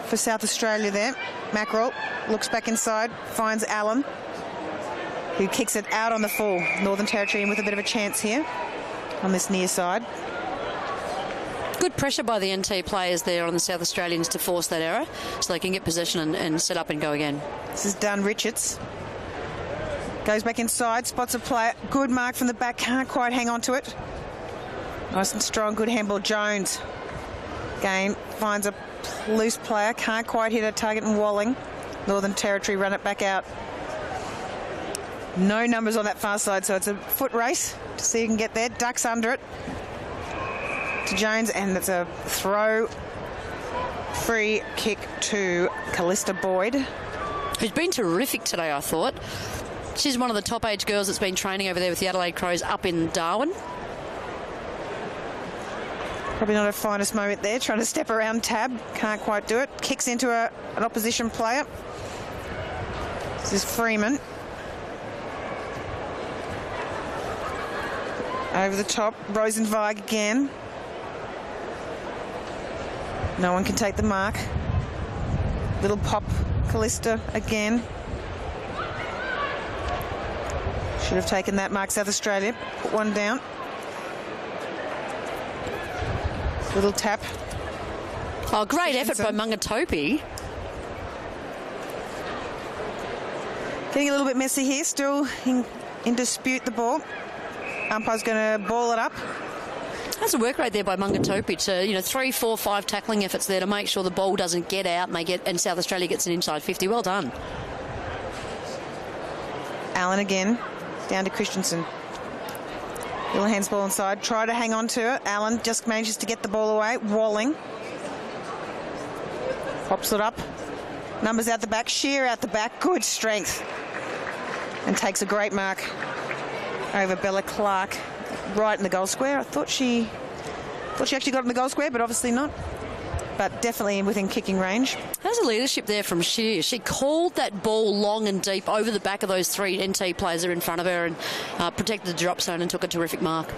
for South Australia there. Mackerel looks back inside. Finds Allen, who kicks it out on the full. Northern Territory in with a bit of a chance here on this near side. Good pressure by the NT players there on the South Australians to force that error so they can get possession and set up and go again. This is Dunn Richards. Goes back inside, spots a player. Good mark from the back, can't quite hang on to it. Nice and strong, good handball. Jones again finds a loose player, can't quite hit a target in Walling. Northern Territory run it back out. No numbers on that far side, so it's a foot race to see who can get there. Ducks under it to Jones, and it's a throw. Free kick to Callista Boyd, who's been terrific today, I thought. She's one of the top age girls that's been training over there with the Adelaide Crows up in Darwin. Probably not her finest moment there, trying to step around Tab. Can't quite do it. Kicks into an opposition player. This is Freeman. Over the top, Rosenweig again. No one can take the mark. Little pop, Callista again. Should have taken that mark, South Australia. Put one down. Little tap. Oh, great effort by Mungatopi. Getting a little bit messy here. Still in dispute, the ball. Umpire's going to ball it up. That's a work rate there by Mungatopi to, 3, 4, 5 tackling efforts there to make sure the ball doesn't get out and South Australia gets an inside 50. Well done. Allen again, down to Christensen. Little hands ball inside. Try to hang on to it. Allen just manages to get the ball away. Walling. Pops it up. Numbers out the back. Shear out the back. Good strength. And takes a great mark over Bella Clark. Right in the goal square. I thought she actually got in the goal square, but obviously not. But definitely within kicking range. There's a leadership there from Shear. She called that ball long and deep over the back of those 3 NT players that are in front of her and protected the drop zone and took a terrific mark.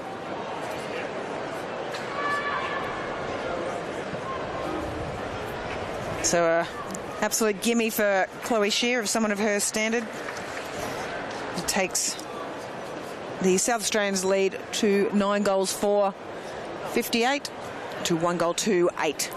So absolute gimme for Chloe Shear, of someone of her standard. It takes the South Australians lead to 9 goals for 58 to 1 goal to 8.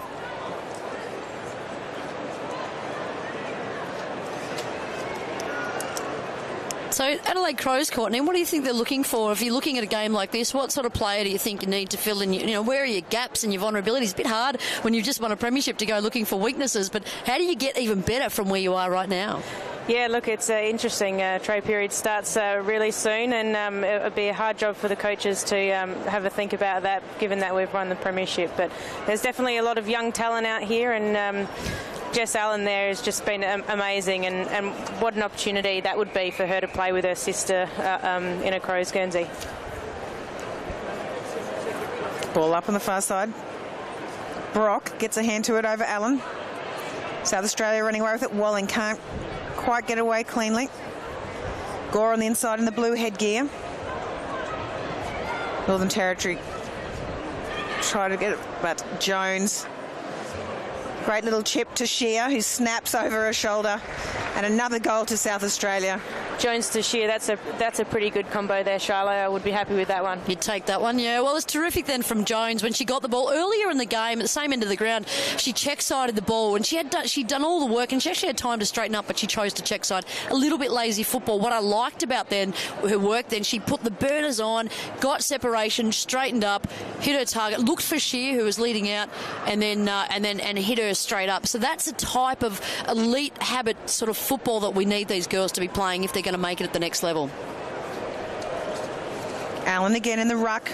So Adelaide Crows, Courtney, what do you think they're looking for? If you're looking at a game like this, what sort of player do you think you need to fill in? Where are your gaps and your vulnerabilities? It's a bit hard when you've just won a premiership to go looking for weaknesses, but how do you get even better from where you are right now? Yeah, look, it's interesting. Trade period starts really soon, and it'll be a hard job for the coaches to have a think about that, given that we've won the premiership. But there's definitely a lot of young talent out here, and Jess Allen there has just been amazing, and what an opportunity that would be for her to play with her sister in a Crows Guernsey. Ball up on the far side. Brock gets a hand to it over Allen. South Australia running away with it. Walling can't quite get away cleanly. Gore on the inside in the blue headgear. Northern Territory try to get it, but Jones. Great little chip to Shear, who snaps over her shoulder. And another goal to South Australia. Jones to Shear, that's a pretty good combo there, Charlotte. I would be happy with that one. You'd take that one, yeah. Well, it's terrific then from Jones when she got the ball earlier in the game at the same end of the ground. She check-sided the ball, and she'd done all the work, and she actually had time to straighten up, but she chose to check-side. A little bit lazy football. What I liked about then her work then, she put the burners on, got separation, straightened up, hit her target, looked for Shear, who was leading out, and hit her straight up. So that's the type of elite habit sort of football that we need these girls to be playing if they're going to make it at the next level. Allen again in the ruck.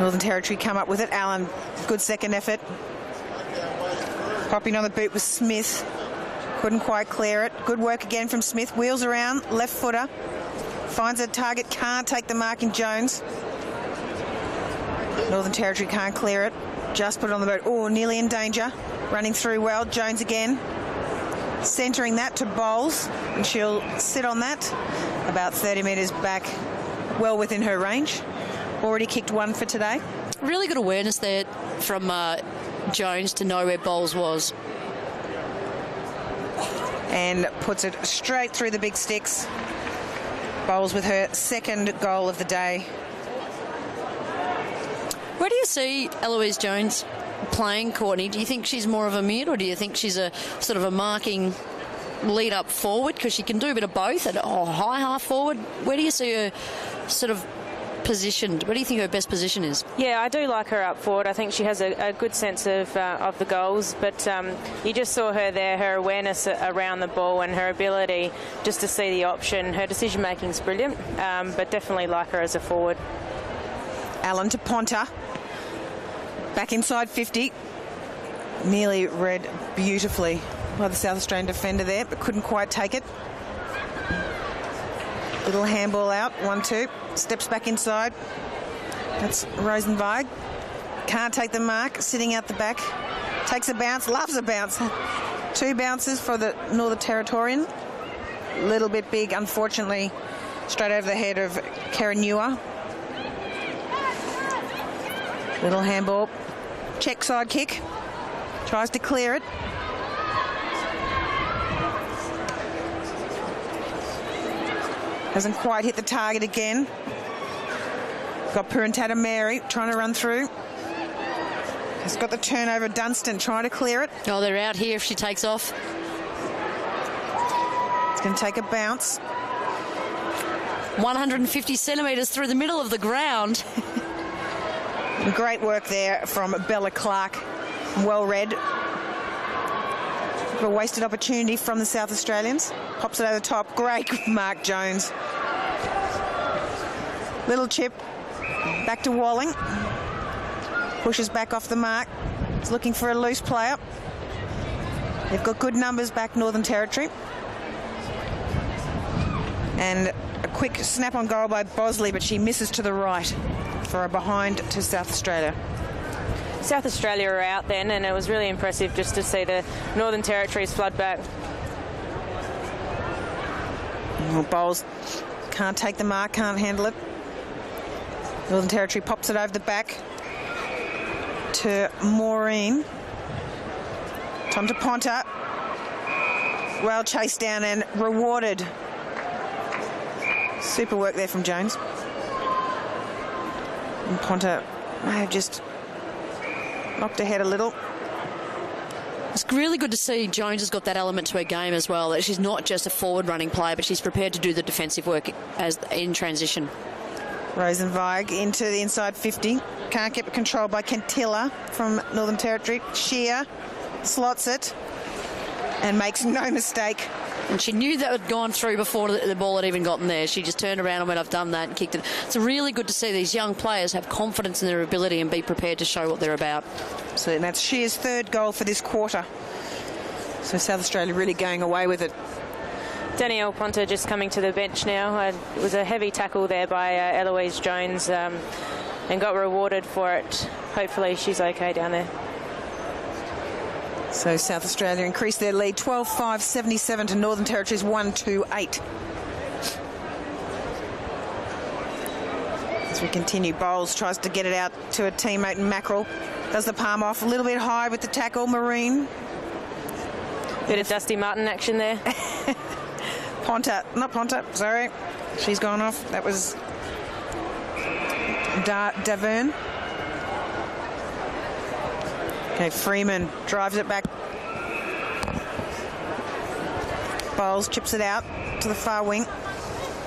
Northern Territory come up with it. Allen, good second effort. Popping on the boot with Smith. Couldn't quite clear it. Good work again from Smith. Wheels around, left footer. Finds a target, can't take the mark in Jones. Northern Territory can't clear it. Just put it on the boot. Oh, nearly in danger. Running through well. Jones again. Centering that to Bowles. And she'll sit on that. About 30 metres back. Well within her range. Already kicked one for today. Really good awareness there from Jones to know where Bowles was. And puts it straight through the big sticks. Bowles with her second goal of the day. Where do you see Eloise Jones playing, Courtney? Do you think she's more of a mid, or do you think she's a sort of a marking lead up forward? Because she can do a bit of both, at high half forward. Where do you see her sort of positioned? Where do you think her best position is? Yeah, I do like her up forward. I think she has a good sense of the goals, but you just saw her there, her awareness around the ball and her ability just to see the option. Her decision making is brilliant, but definitely like her as a forward. Allen to Ponta. Back inside 50. Nearly read beautifully by the South Australian defender there, but couldn't quite take it. Little handball out, 1-2. Steps back inside. That's Rosenberg. Can't take the mark, sitting out the back. Takes a bounce, loves a bounce. 2 bounces for the Northern Territorian. Little bit big, unfortunately, straight over the head of Karen Ewer. Little handball. Check side kick. Tries to clear it. Hasn't quite hit the target again. Got Purintada Mary trying to run through. Has got the turnover. Dunstan trying to clear it. Oh, they're out here if she takes off. It's going to take a bounce. 150 centimetres through the middle of the ground. Great work there from Bella Clark. Well read. A wasted opportunity from the South Australians. Pops it over the top. Great Mark Jones. Little chip. Back to Walling. Pushes back off the mark. He's looking for a loose player. They've got good numbers back Northern Territory. And a quick snap on goal by Bosley, but she misses to the right for a behind to South Australia. South Australia are out then, and it was really impressive just to see the Northern Territories flood back. Well, Bowles can't take the mark, can't handle it. Northern Territory pops it over the back to Maureen. Tom to Ponta. Well chased down and rewarded. Super work there from Jones. And Ponta may have just knocked ahead a little. It's really good to see Jones has got that element to her game as well, that she's not just a forward-running player, but she's prepared to do the defensive work as in transition. Rosenweig into the inside 50. Can't get control by Kentilla from Northern Territory. Shear slots it and makes no mistake. And she knew that had gone through before the ball had even gotten there. She just turned around and went, I've done that, and kicked it. It's really good to see these young players have confidence in their ability and be prepared to show what they're about. So that's Shear's third goal for this quarter. So South Australia really going away with it. Danielle Ponta just coming to the bench now. It was a heavy tackle there by Eloise Jones and got rewarded for it. Hopefully she's okay down there. So South Australia increased their lead 12-5-77 to Northern Territory's 1-2-8. As we continue, Bowles tries to get it out to a teammate in Mackerel. Does the palm off a little bit high with the tackle, Marine. Bit of Dusty Martin action there. Not Ponta, sorry. She's gone off. That was Davern. Okay, Freeman drives it back. Bowles chips it out to the far wing.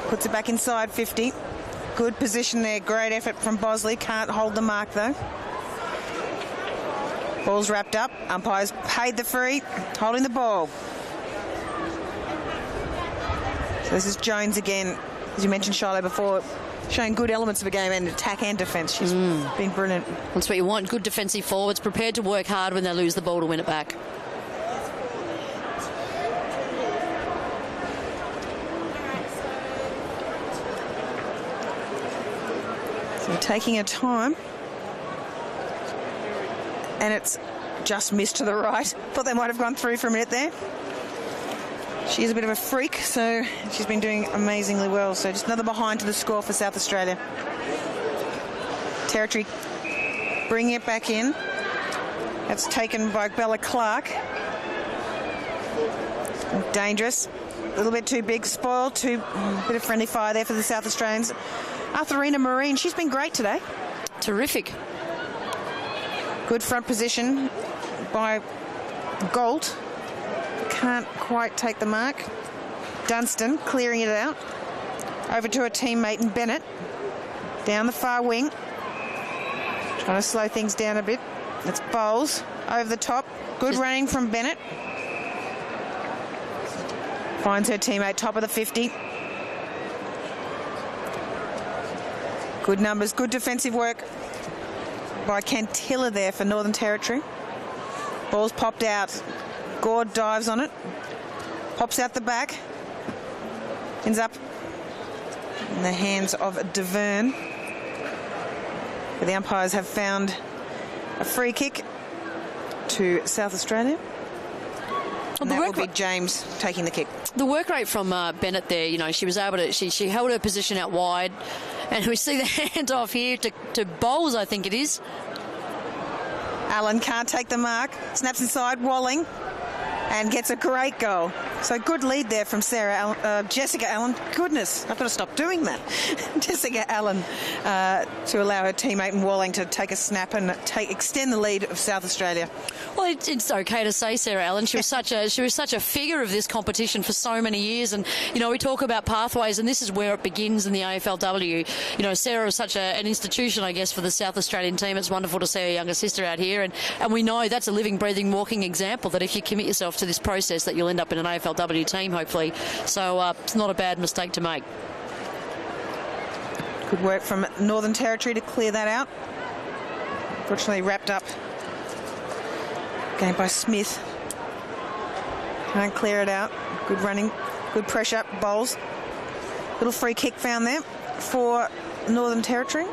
Puts it back inside 50. Good position there. Great effort from Bosley. Can't hold the mark, though. Ball's wrapped up. Umpires paid the free. Holding the ball. So this is Jones again. As you mentioned, Shiloh, before, showing good elements of a game in attack and defence. She's been brilliant. That's what you want. Good defensive forwards, prepared to work hard when they lose the ball to win it back. So taking a time. And it's just missed to the right. Thought they might have gone through for a minute there. She is a bit of a freak, so she's been doing amazingly well. So just another behind to the score for South Australia. Territory bringing it back in. That's taken by Bella Clark. Dangerous. A little bit too big. Spoiled. Bit of friendly fire there for the South Australians. Arthurina Marine, she's been great today. Terrific. Good front position by Galt. Can't quite take the mark. Dunstan clearing it out. Over to a teammate in Bennett. Down the far wing. Trying to slow things down a bit. It's Bowles over the top. Good running from Bennett. Finds her teammate top of the 50. Good numbers, good defensive work by Kentilla there for Northern Territory. Ball's popped out. Gord dives on it. Pops out the back. Ends up in the hands of Davern. But the umpires have found a free kick to South Australia. And that will be James taking the kick. The work rate from Bennett there, you know, she was able to, she held her position out wide. And we see the hand off here to Bowles, I think it is. Allen can't take the mark. Snaps inside, Walling. And gets a great goal. So good lead there from Jessica Allen. Goodness, I've got to stop doing that. Jessica Allen to allow her teammate in Walling to take a snap and extend the lead of South Australia. Well, it's okay to say Sarah Allen. She was such a figure of this competition for so many years, and we talk about pathways, and this is where it begins in the AFLW. Sarah was such an institution, I guess, for the South Australian team. It's wonderful to see her younger sister out here, and we know that's a living, breathing, walking example that if you commit yourself to this process, that you'll end up in an AFLW team, hopefully. So it's not a bad mistake to make. Good work from Northern Territory to clear that out. Fortunately wrapped up. Game by Smith. Can't clear it out. Good running, good pressure, bowls. Little free kick found there for Northern Territory.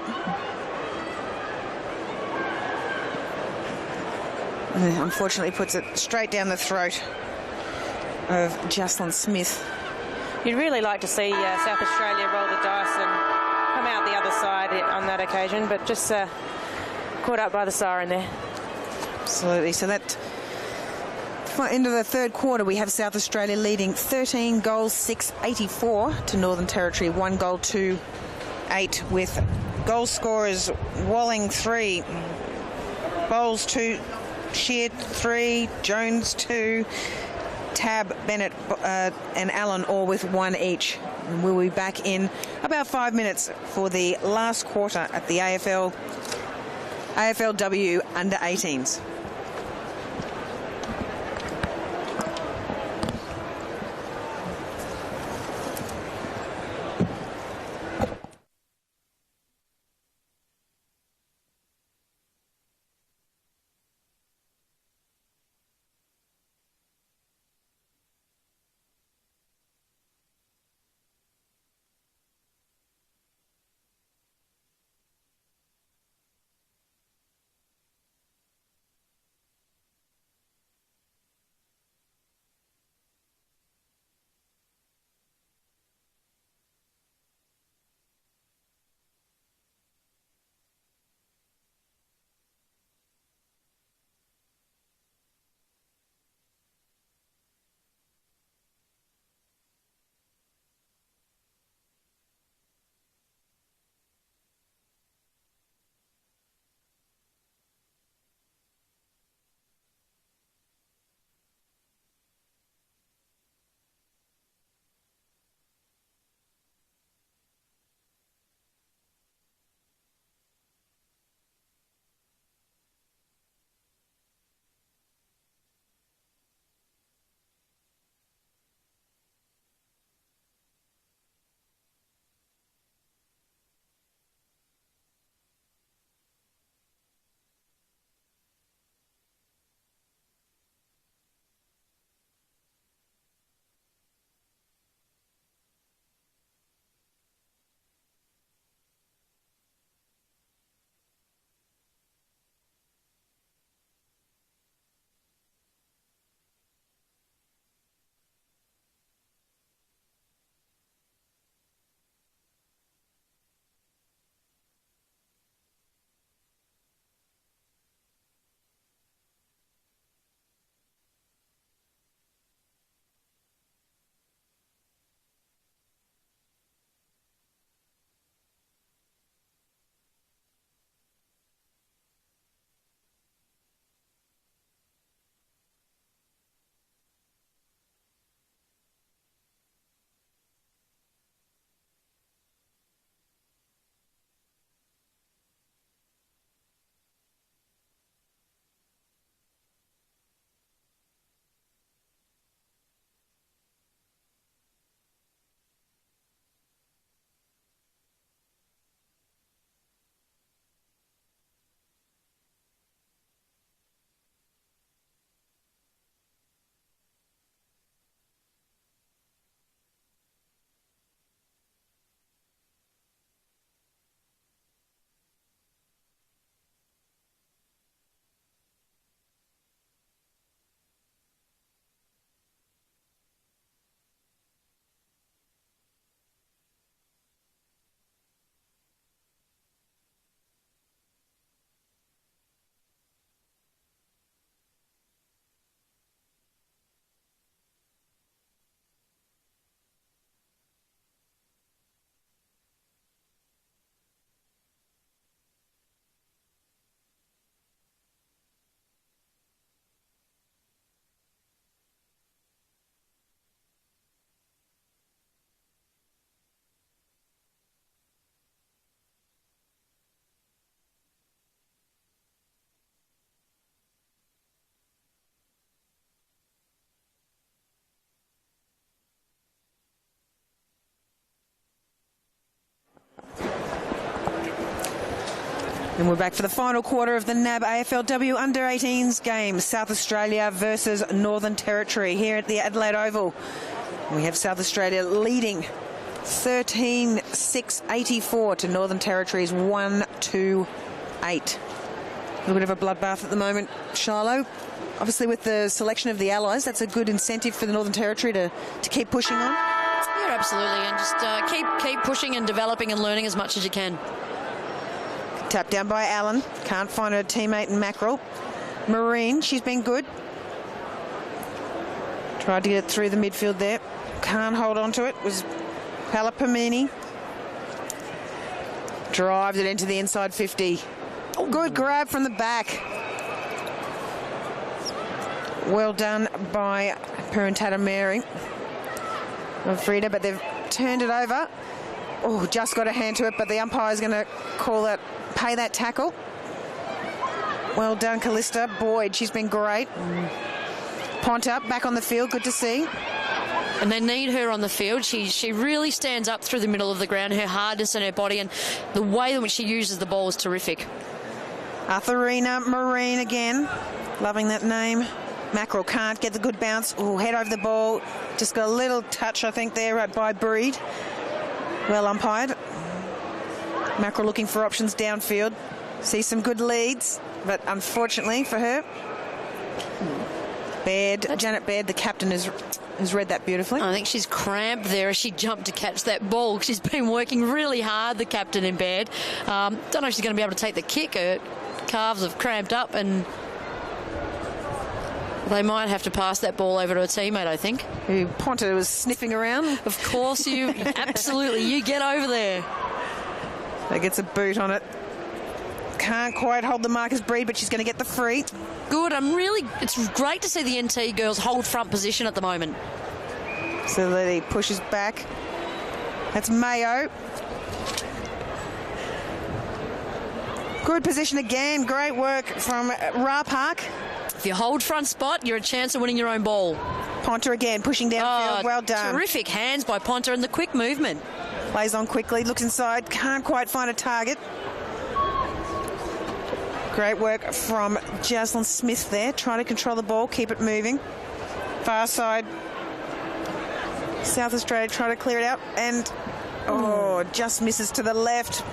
And unfortunately puts it straight down the throat of Jocelyn Smith. You'd really like to see South Australia roll the dice and come out the other side on that occasion, but just caught up by the siren there. Absolutely. So that into the third quarter, we have South Australia leading 13 goals, 6-84 to Northern Territory, 1 goal, 2-8, with goal scorers Walling 3, Bowles 2, Sheard 3, Jones 2, Tab, Bennett and Allen all with 1 each. And we'll be back in about 5 minutes for the last quarter at the AFLW under 18s. And we're back for the final quarter of the NAB AFLW Under-18s game. South Australia versus Northern Territory here at the Adelaide Oval. We have South Australia leading 13-6-84 to Northern Territory's 1-2-8. A little bit of a bloodbath at the moment, Shiloh. Obviously with the selection of the Allies, that's a good incentive for the Northern Territory to keep pushing on. Yeah, absolutely, and just keep pushing and developing and learning as much as you can. Tapped down by Allen. Can't find her teammate in Mackerel. Marine, she's been good. Tried to get it through the midfield there. Can't hold on to it. Was Palapamini. Drives it into the inside 50. Good grab from the back. Well done by Parentata Mary. Frida, but they've turned it over. Oh, just got a hand to it, but the umpire's going to pay that tackle. Well done, Callista. Boyd, she's been great. Ponta back on the field, good to see. And they need her on the field. She really stands up through the middle of the ground. Her hardness in her body and the way in which she uses the ball is terrific. Arthurina Marine again. Loving that name. Mackerel can't get the good bounce. Oh, head over the ball. Just got a little touch, I think, there right by Breed. Well umpired. Mackerel looking for options downfield. See some good leads, but unfortunately for her, Janet Baird, the captain, has read that beautifully. I think she's cramped there as she jumped to catch that ball. She's been working really hard, the captain in Baird. Don't know if she's going to be able to take the kick. Her calves have cramped up and they might have to pass that ball over to a teammate, I think. Ponta was sniffing around. Of course, absolutely, you get over there. That gets a boot on it. Can't quite hold the mark as Breed, but she's going to get the free. Good. It's great to see the NT girls hold front position at the moment. So Lily pushes back. That's Mayo. Good position again. Great work from Ra Park. If you hold front spot, you're a chance of winning your own ball. Ponta again, pushing downfield. Well done. Terrific hands by Ponta and the quick movement. Plays on quickly, looks inside, can't quite find a target. Great work from Jaslyn Smith there, trying to control the ball, keep it moving. Far side. South Australia trying to clear it out, and just misses to the left.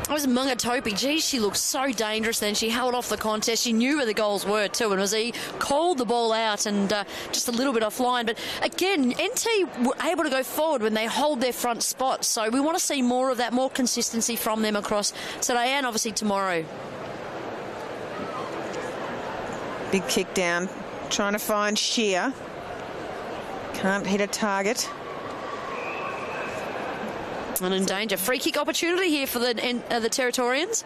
It was Munga Topi. Geez, she looked so dangerous then. She held off the contest. She knew where the goals were too, and he called the ball out and just a little bit offline. But again, NT were able to go forward when they hold their front spot. So we want to see more of that, more consistency from them across today and obviously tomorrow. Big kick down, trying to find Shear. Can't hit a target. And in danger. Free kick opportunity here for the Territorians.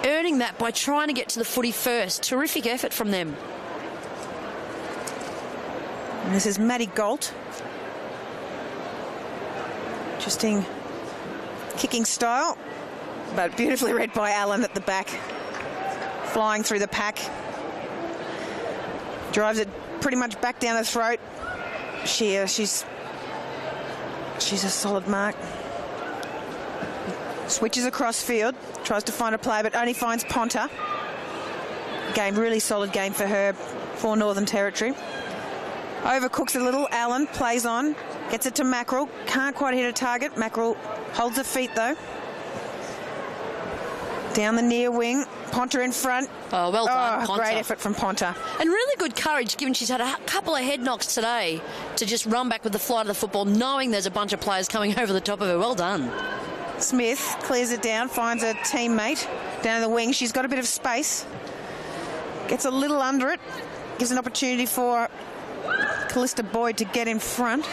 Earning that by trying to get to the footy first. Terrific effort from them. And this is Maddie Galt. Interesting kicking style, but beautifully read by Allen at the back. Flying through the pack. Drives it pretty much back down her throat. Shear, she's a solid mark. Switches across field, tries to find a play, but only finds Ponta. Really solid game for her, for Northern Territory. Overcooks a little. Allen plays on, gets it to Mackerel. Can't quite hit a target. Mackerel holds her feet though. Down the near wing. Ponta in front. Oh, well done, Ponta. Great effort from Ponta. And really good courage, given she's had a couple of head knocks today, to just run back with the flight of the football, knowing there's a bunch of players coming over the top of her. Well done. Smith clears it down, finds a teammate down in the wing. She's got a bit of space. Gets a little under it. Gives an opportunity for Callista Boyd to get in front.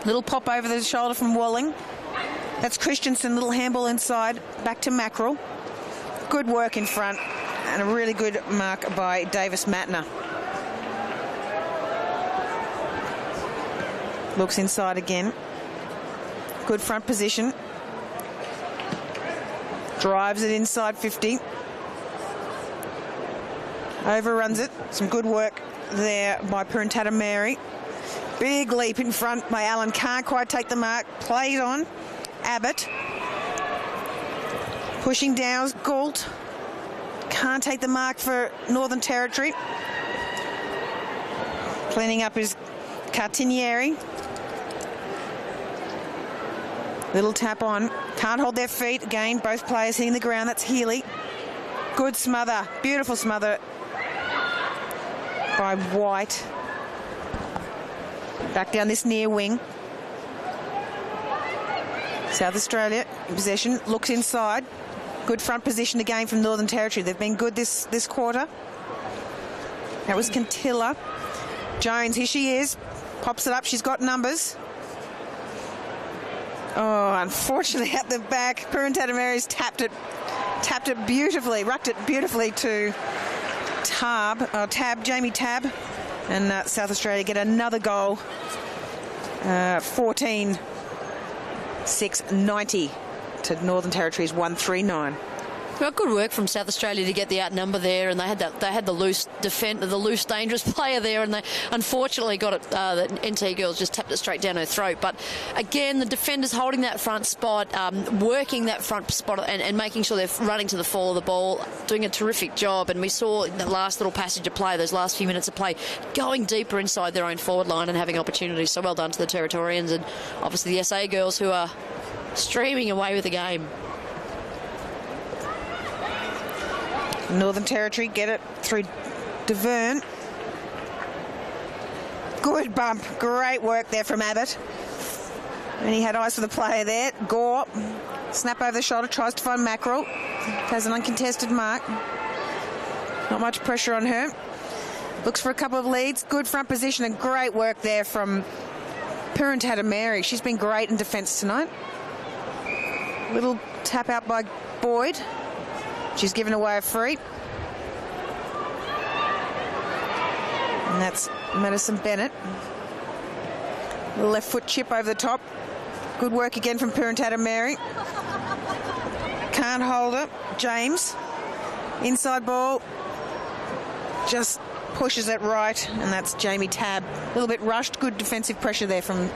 Little pop over the shoulder from Walling. That's Christensen, little handball inside. Back to Mackerel. Good work in front and a really good mark by Davis Matner. Looks inside again. Good front position. Drives it inside 50. Overruns it. Some good work there by Parentata Mary. Big leap in front by Allen. Can't quite take the mark. Played on. Abbott. Pushing down, Gault. Can't take the mark for Northern Territory. Cleaning up his Cartinieri. Little tap on. Can't hold their feet. Again, both players hitting the ground. That's Healy. Good smother. Beautiful smother by White. Back down this near wing. South Australia in possession. Looks inside. Good front position again from Northern Territory. They've been good this quarter. That was Cantilla. Jones, here she is. Pops it up. She's got numbers. Oh, unfortunately at the back, Parentata Mary's tapped it beautifully, rucked it beautifully to Jamie Tabb. And South Australia get another goal. 14-6-90 to Northern Territory's 139. Well, good work from South Australia to get the outnumber there, and they had the loose dangerous player there, and they unfortunately got it. The NT girls just tapped it straight down her throat. But again, the defenders holding that front spot, working that front spot, and making sure they're running to the fall of the ball, doing a terrific job. And we saw in the last little passage of play, those last few minutes of play, going deeper inside their own forward line and having opportunities. So well done to the Territorians, and obviously the SA girls who are streaming away with the game. Northern Territory get it through DeVerne. Good bump. Great work there from Abbott. And he had eyes for the player there. Gore. Snap over the shoulder. Tries to find Mackerel. Has an uncontested mark. Not much pressure on her. Looks for a couple of leads. Good front position and great work there from Parentata Mary. She's been great in defence tonight. Little tap out by Boyd. She's given away a free. And that's Madison Bennett. Left foot chip over the top. Good work again from Parentata Mary. Can't hold it. James. Inside ball. Just pushes it right. And that's Jamie Tabb. A little bit rushed. Good defensive pressure there from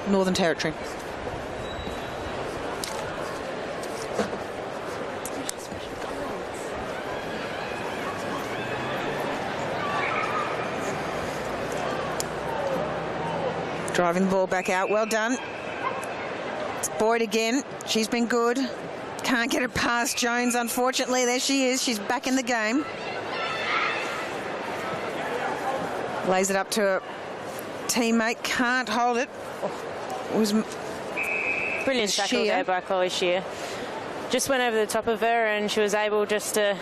Northern Territory. Driving the ball back out. Well done. It's Boyd again. She's been good. Can't get it past Jones, unfortunately. There she is. She's back in the game. Lays it up to a teammate. Can't hold it. It was brilliant tackle there by Chloe Shear. Just went over the top of her and she was able just to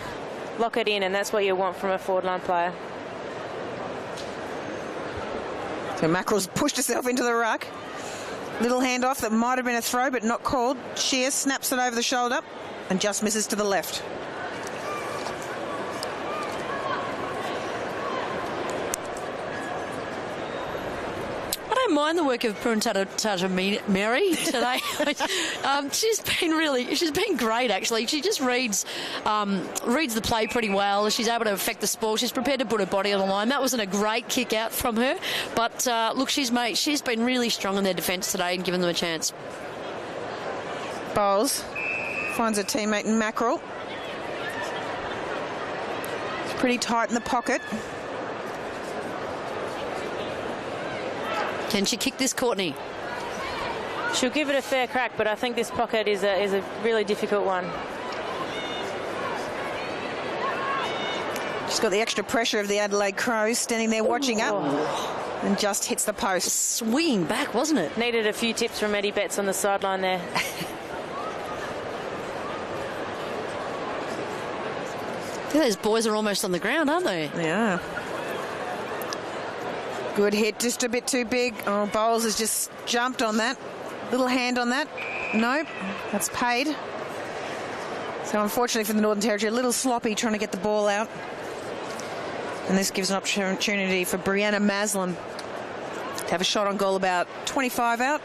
lock it in, and that's what you want from a forward line player. So Mackerel's pushed herself into the ruck. Little handoff that might have been a throw, but not called. Shear snaps it over the shoulder and just misses to the left. I don't mind the work of Parentata Mary today. She's been great, actually. She just reads the play pretty well. She's able to affect the ball. She's prepared to put her body on the line. That wasn't a great kick out from her, but look, she's been really strong in their defence today and given them a chance. Bowles finds a teammate in Mackerel. It's pretty tight in the pocket. Can she kick this, Courtney? She'll give it a fair crack, but I think this pocket is a really difficult one. She's got the extra pressure of the Adelaide Crows standing there watching up and just hits the post. Swinging back, wasn't it? Needed a few tips from Eddie Betts on the sideline there. Those boys are almost on the ground, aren't they? Yeah. Good hit, just a bit too big. Oh, Bowles has just jumped on that. Little hand on that. Nope, that's paid. So unfortunately for the Northern Territory, a little sloppy trying to get the ball out. And this gives an opportunity for Brianna Maslin to have a shot on goal about 25 out.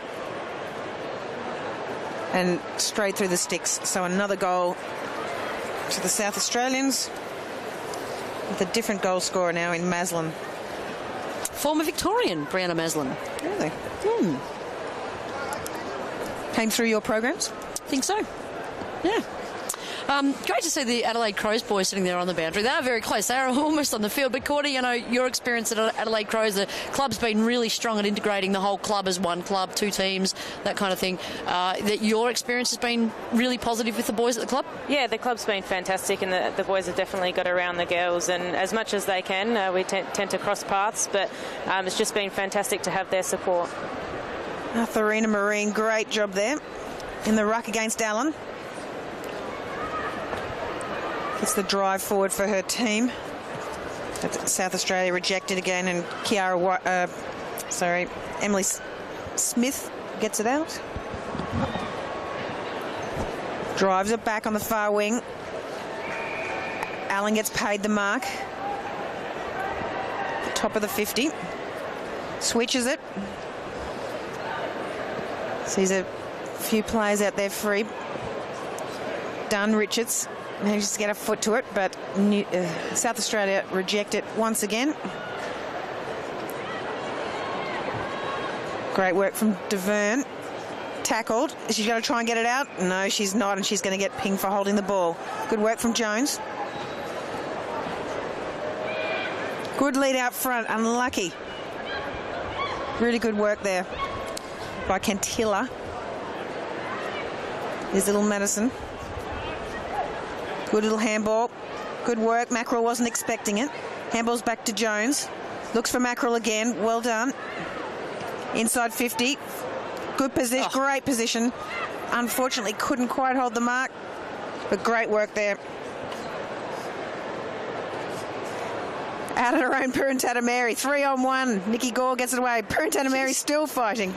And straight through the sticks. So another goal to the South Australians with a different goal scorer now in Maslin. Former Victorian, Brianna Maslin. Really? Came through your programs? Think so. Yeah. Great to see the Adelaide Crows boys sitting there on the boundary. They are very close. They are almost on the field. But, Cordy, you know, your experience at Adelaide Crows, the club's been really strong at integrating the whole club as one club, 2 teams, that kind of thing. That your experience has been really positive with the boys at the club? Yeah, the club's been fantastic, and the boys have definitely got around the girls, and as much as they can, we tend to cross paths, but it's just been fantastic to have their support. Tharina Marine, great job there in the ruck against Allen. Gets the drive forward for her team. But South Australia rejected again, and Emily Smith gets it out. Drives it back on the far wing. Allen gets paid the mark. The top of the 50. Switches it. Sees a few players out there free. Dunn, Richards manages to get a foot to it, but South Australia reject it once again. Great work from DeVerne. Tackled. She's going to try and get it out. No, she's not, and she's going to get pinged for holding the ball. Good work from Jones. Good lead out front. Unlucky. Really good work there by Cantilla. Here's little Madison. Good little handball. Good work. Mackerel wasn't expecting it. Handball's back to Jones. Looks for Mackerel again. Well done. Inside 50. Good position. Oh. Great position. Unfortunately, couldn't quite hold the mark. But great work there. Out at her own, Purintata Mary. 3-on-1. Nikki Gore gets it away. Purintata Mary still fighting.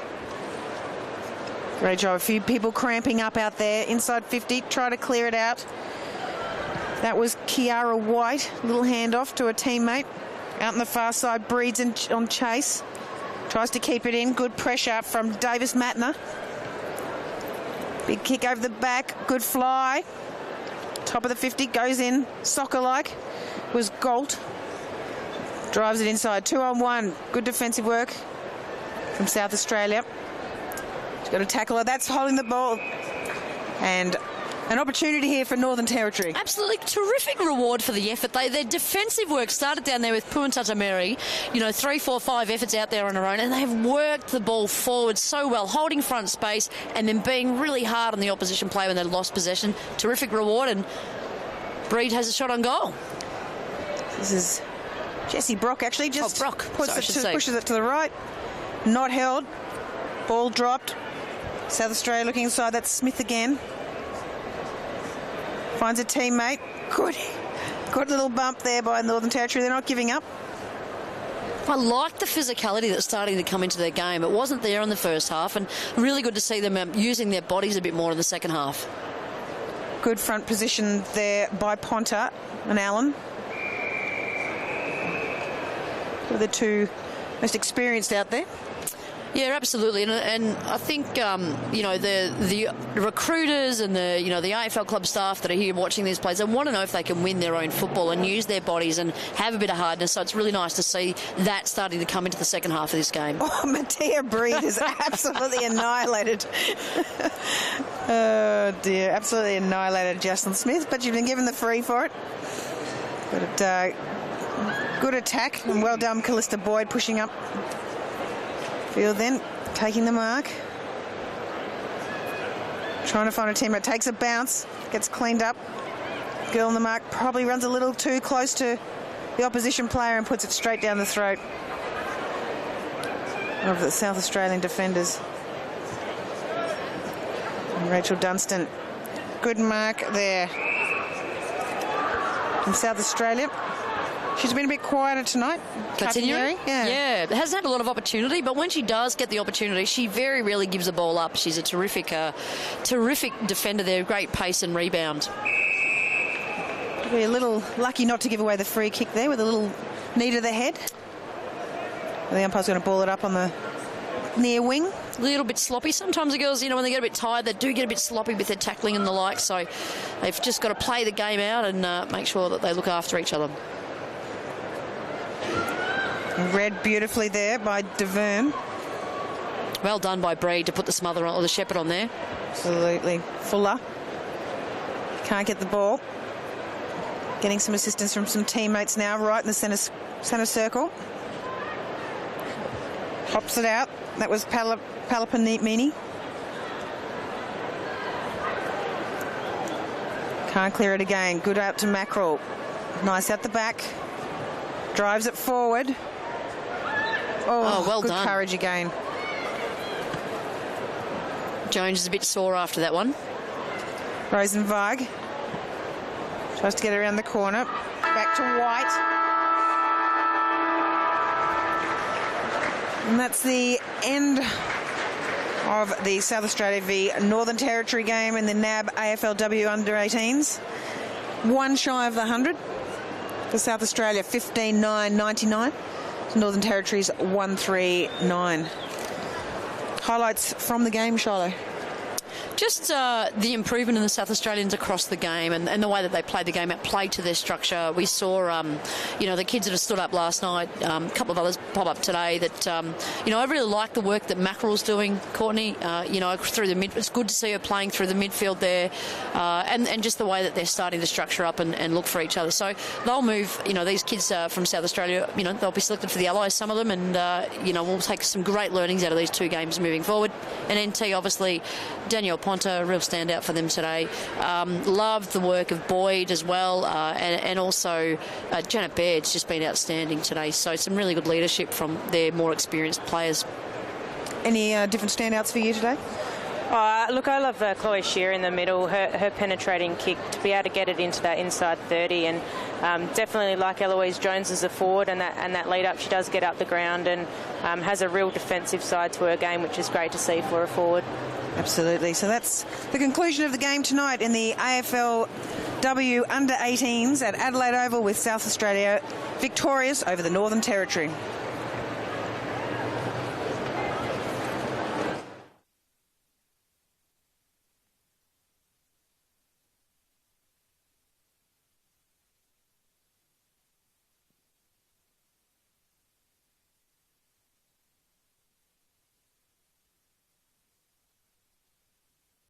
Great job. A few people cramping up out there. Inside 50. Try to clear it out. That was Kiara White. Little handoff to a teammate. Out on the far side. Breeds on chase. Tries to keep it in. Good pressure from Davis Matner. Big kick over the back. Good fly. Top of the 50. Goes in. Soccer-like. Was Galt. Drives it inside. 2-on-1. Good defensive work from South Australia. She's got to tackle her. That's holding the ball. And an opportunity here for Northern Territory. Absolutely terrific reward for the effort. Their defensive work started down there with Purintata Mary. You know, 3, 4, 5 efforts out there on her own, and they have worked the ball forward so well, holding front space and then being really hard on the opposition player when they lost possession. Terrific reward, and Breed has a shot on goal. This is Jessie Brock, actually. Just Brock. Pushes it to the right. Not held. Ball dropped. South Australia looking inside. That's Smith again. Finds a teammate. Good little bump there by Northern Territory. They're not giving up. I like the physicality that's starting to come into their game. It wasn't there in the first half, and really good to see them using their bodies a bit more in the second half. Good front position there by Ponta and Allen. They're the two most experienced out there. Yeah, absolutely, and I think you know, the recruiters and the AFL club staff that are here watching these players, they want to know if they can win their own football and use their bodies and have a bit of hardness. So it's really nice to see that starting to come into the second half of this game. Oh, Mattia Breed is absolutely annihilated. Oh dear, absolutely annihilated Jocelyn Smith, but you've been given the free for it. But good attack, and well done, Callista Boyd, pushing up field then, taking the mark. Trying to find a teammate, takes a bounce, gets cleaned up. Girl on the mark probably runs a little too close to the opposition player and puts it straight down the throat of the South Australian defenders. And Rachel Dunstan, good mark there from South Australia. She's been a bit quieter tonight. Continuing? Yeah. Hasn't had a lot of opportunity, but when she does get the opportunity, she very rarely gives the ball up. She's a terrific defender there. Great pace and rebound. Be a little lucky not to give away the free kick there with a little knee to the head. The umpire's going to ball it up on the near wing. A little bit sloppy. Sometimes the girls, you know, when they get a bit tired, they do get a bit sloppy with their tackling and the like. So they've just got to play the game out and make sure that they look after each other. Read beautifully there by DeVerne. Well done by Breed to put the smother on, or the shepherd on there. Absolutely. Fuller Can't get the ball. Getting some assistance from some teammates now, right in the centre circle. Hops it out. That was Palapinini. Can't clear it again. Good out to Mackerel. Nice out the back. Drives it forward. Oh, well good done. Courage again. Jones is a bit sore after that one. Rosenvag tries to get around the corner. Back to White. And that's the end of the South Australia v Northern Territory game in the NAB AFLW under-18s. One shy of the 100 for South Australia, 15-9-99. Northern Territory's 139. Highlights from the game, Shiloh? Just the improvement in the South Australians across the game and the way that they played the game, played to their structure. We saw, the kids that have stood up last night, a couple of others pop up today that, I really like the work that Mackerel's doing, Courtney, through the mid. It's good to see her playing through the midfield there and just the way that they're starting to structure up and look for each other. So they'll move, these kids from South Australia, they'll be selected for the Allies, some of them, and, we'll take some great learnings out of these two games moving forward. And NT, obviously, Danielle Ponta, a real standout for them today. Loved the work of Boyd as well, and also Janet Baird's just been outstanding today. So some really good leadership from their more experienced players. Any different standouts for you today? Look, I love Chloe Shearer in the middle, her penetrating kick, to be able to get it into that inside 30, and definitely like Eloise Jones as a forward, and that lead up, she does get up the ground and has a real defensive side to her game, which is great to see for a forward. Absolutely. So that's the conclusion of the game tonight in the AFLW under-18s at Adelaide Oval, with South Australia victorious over the Northern Territory.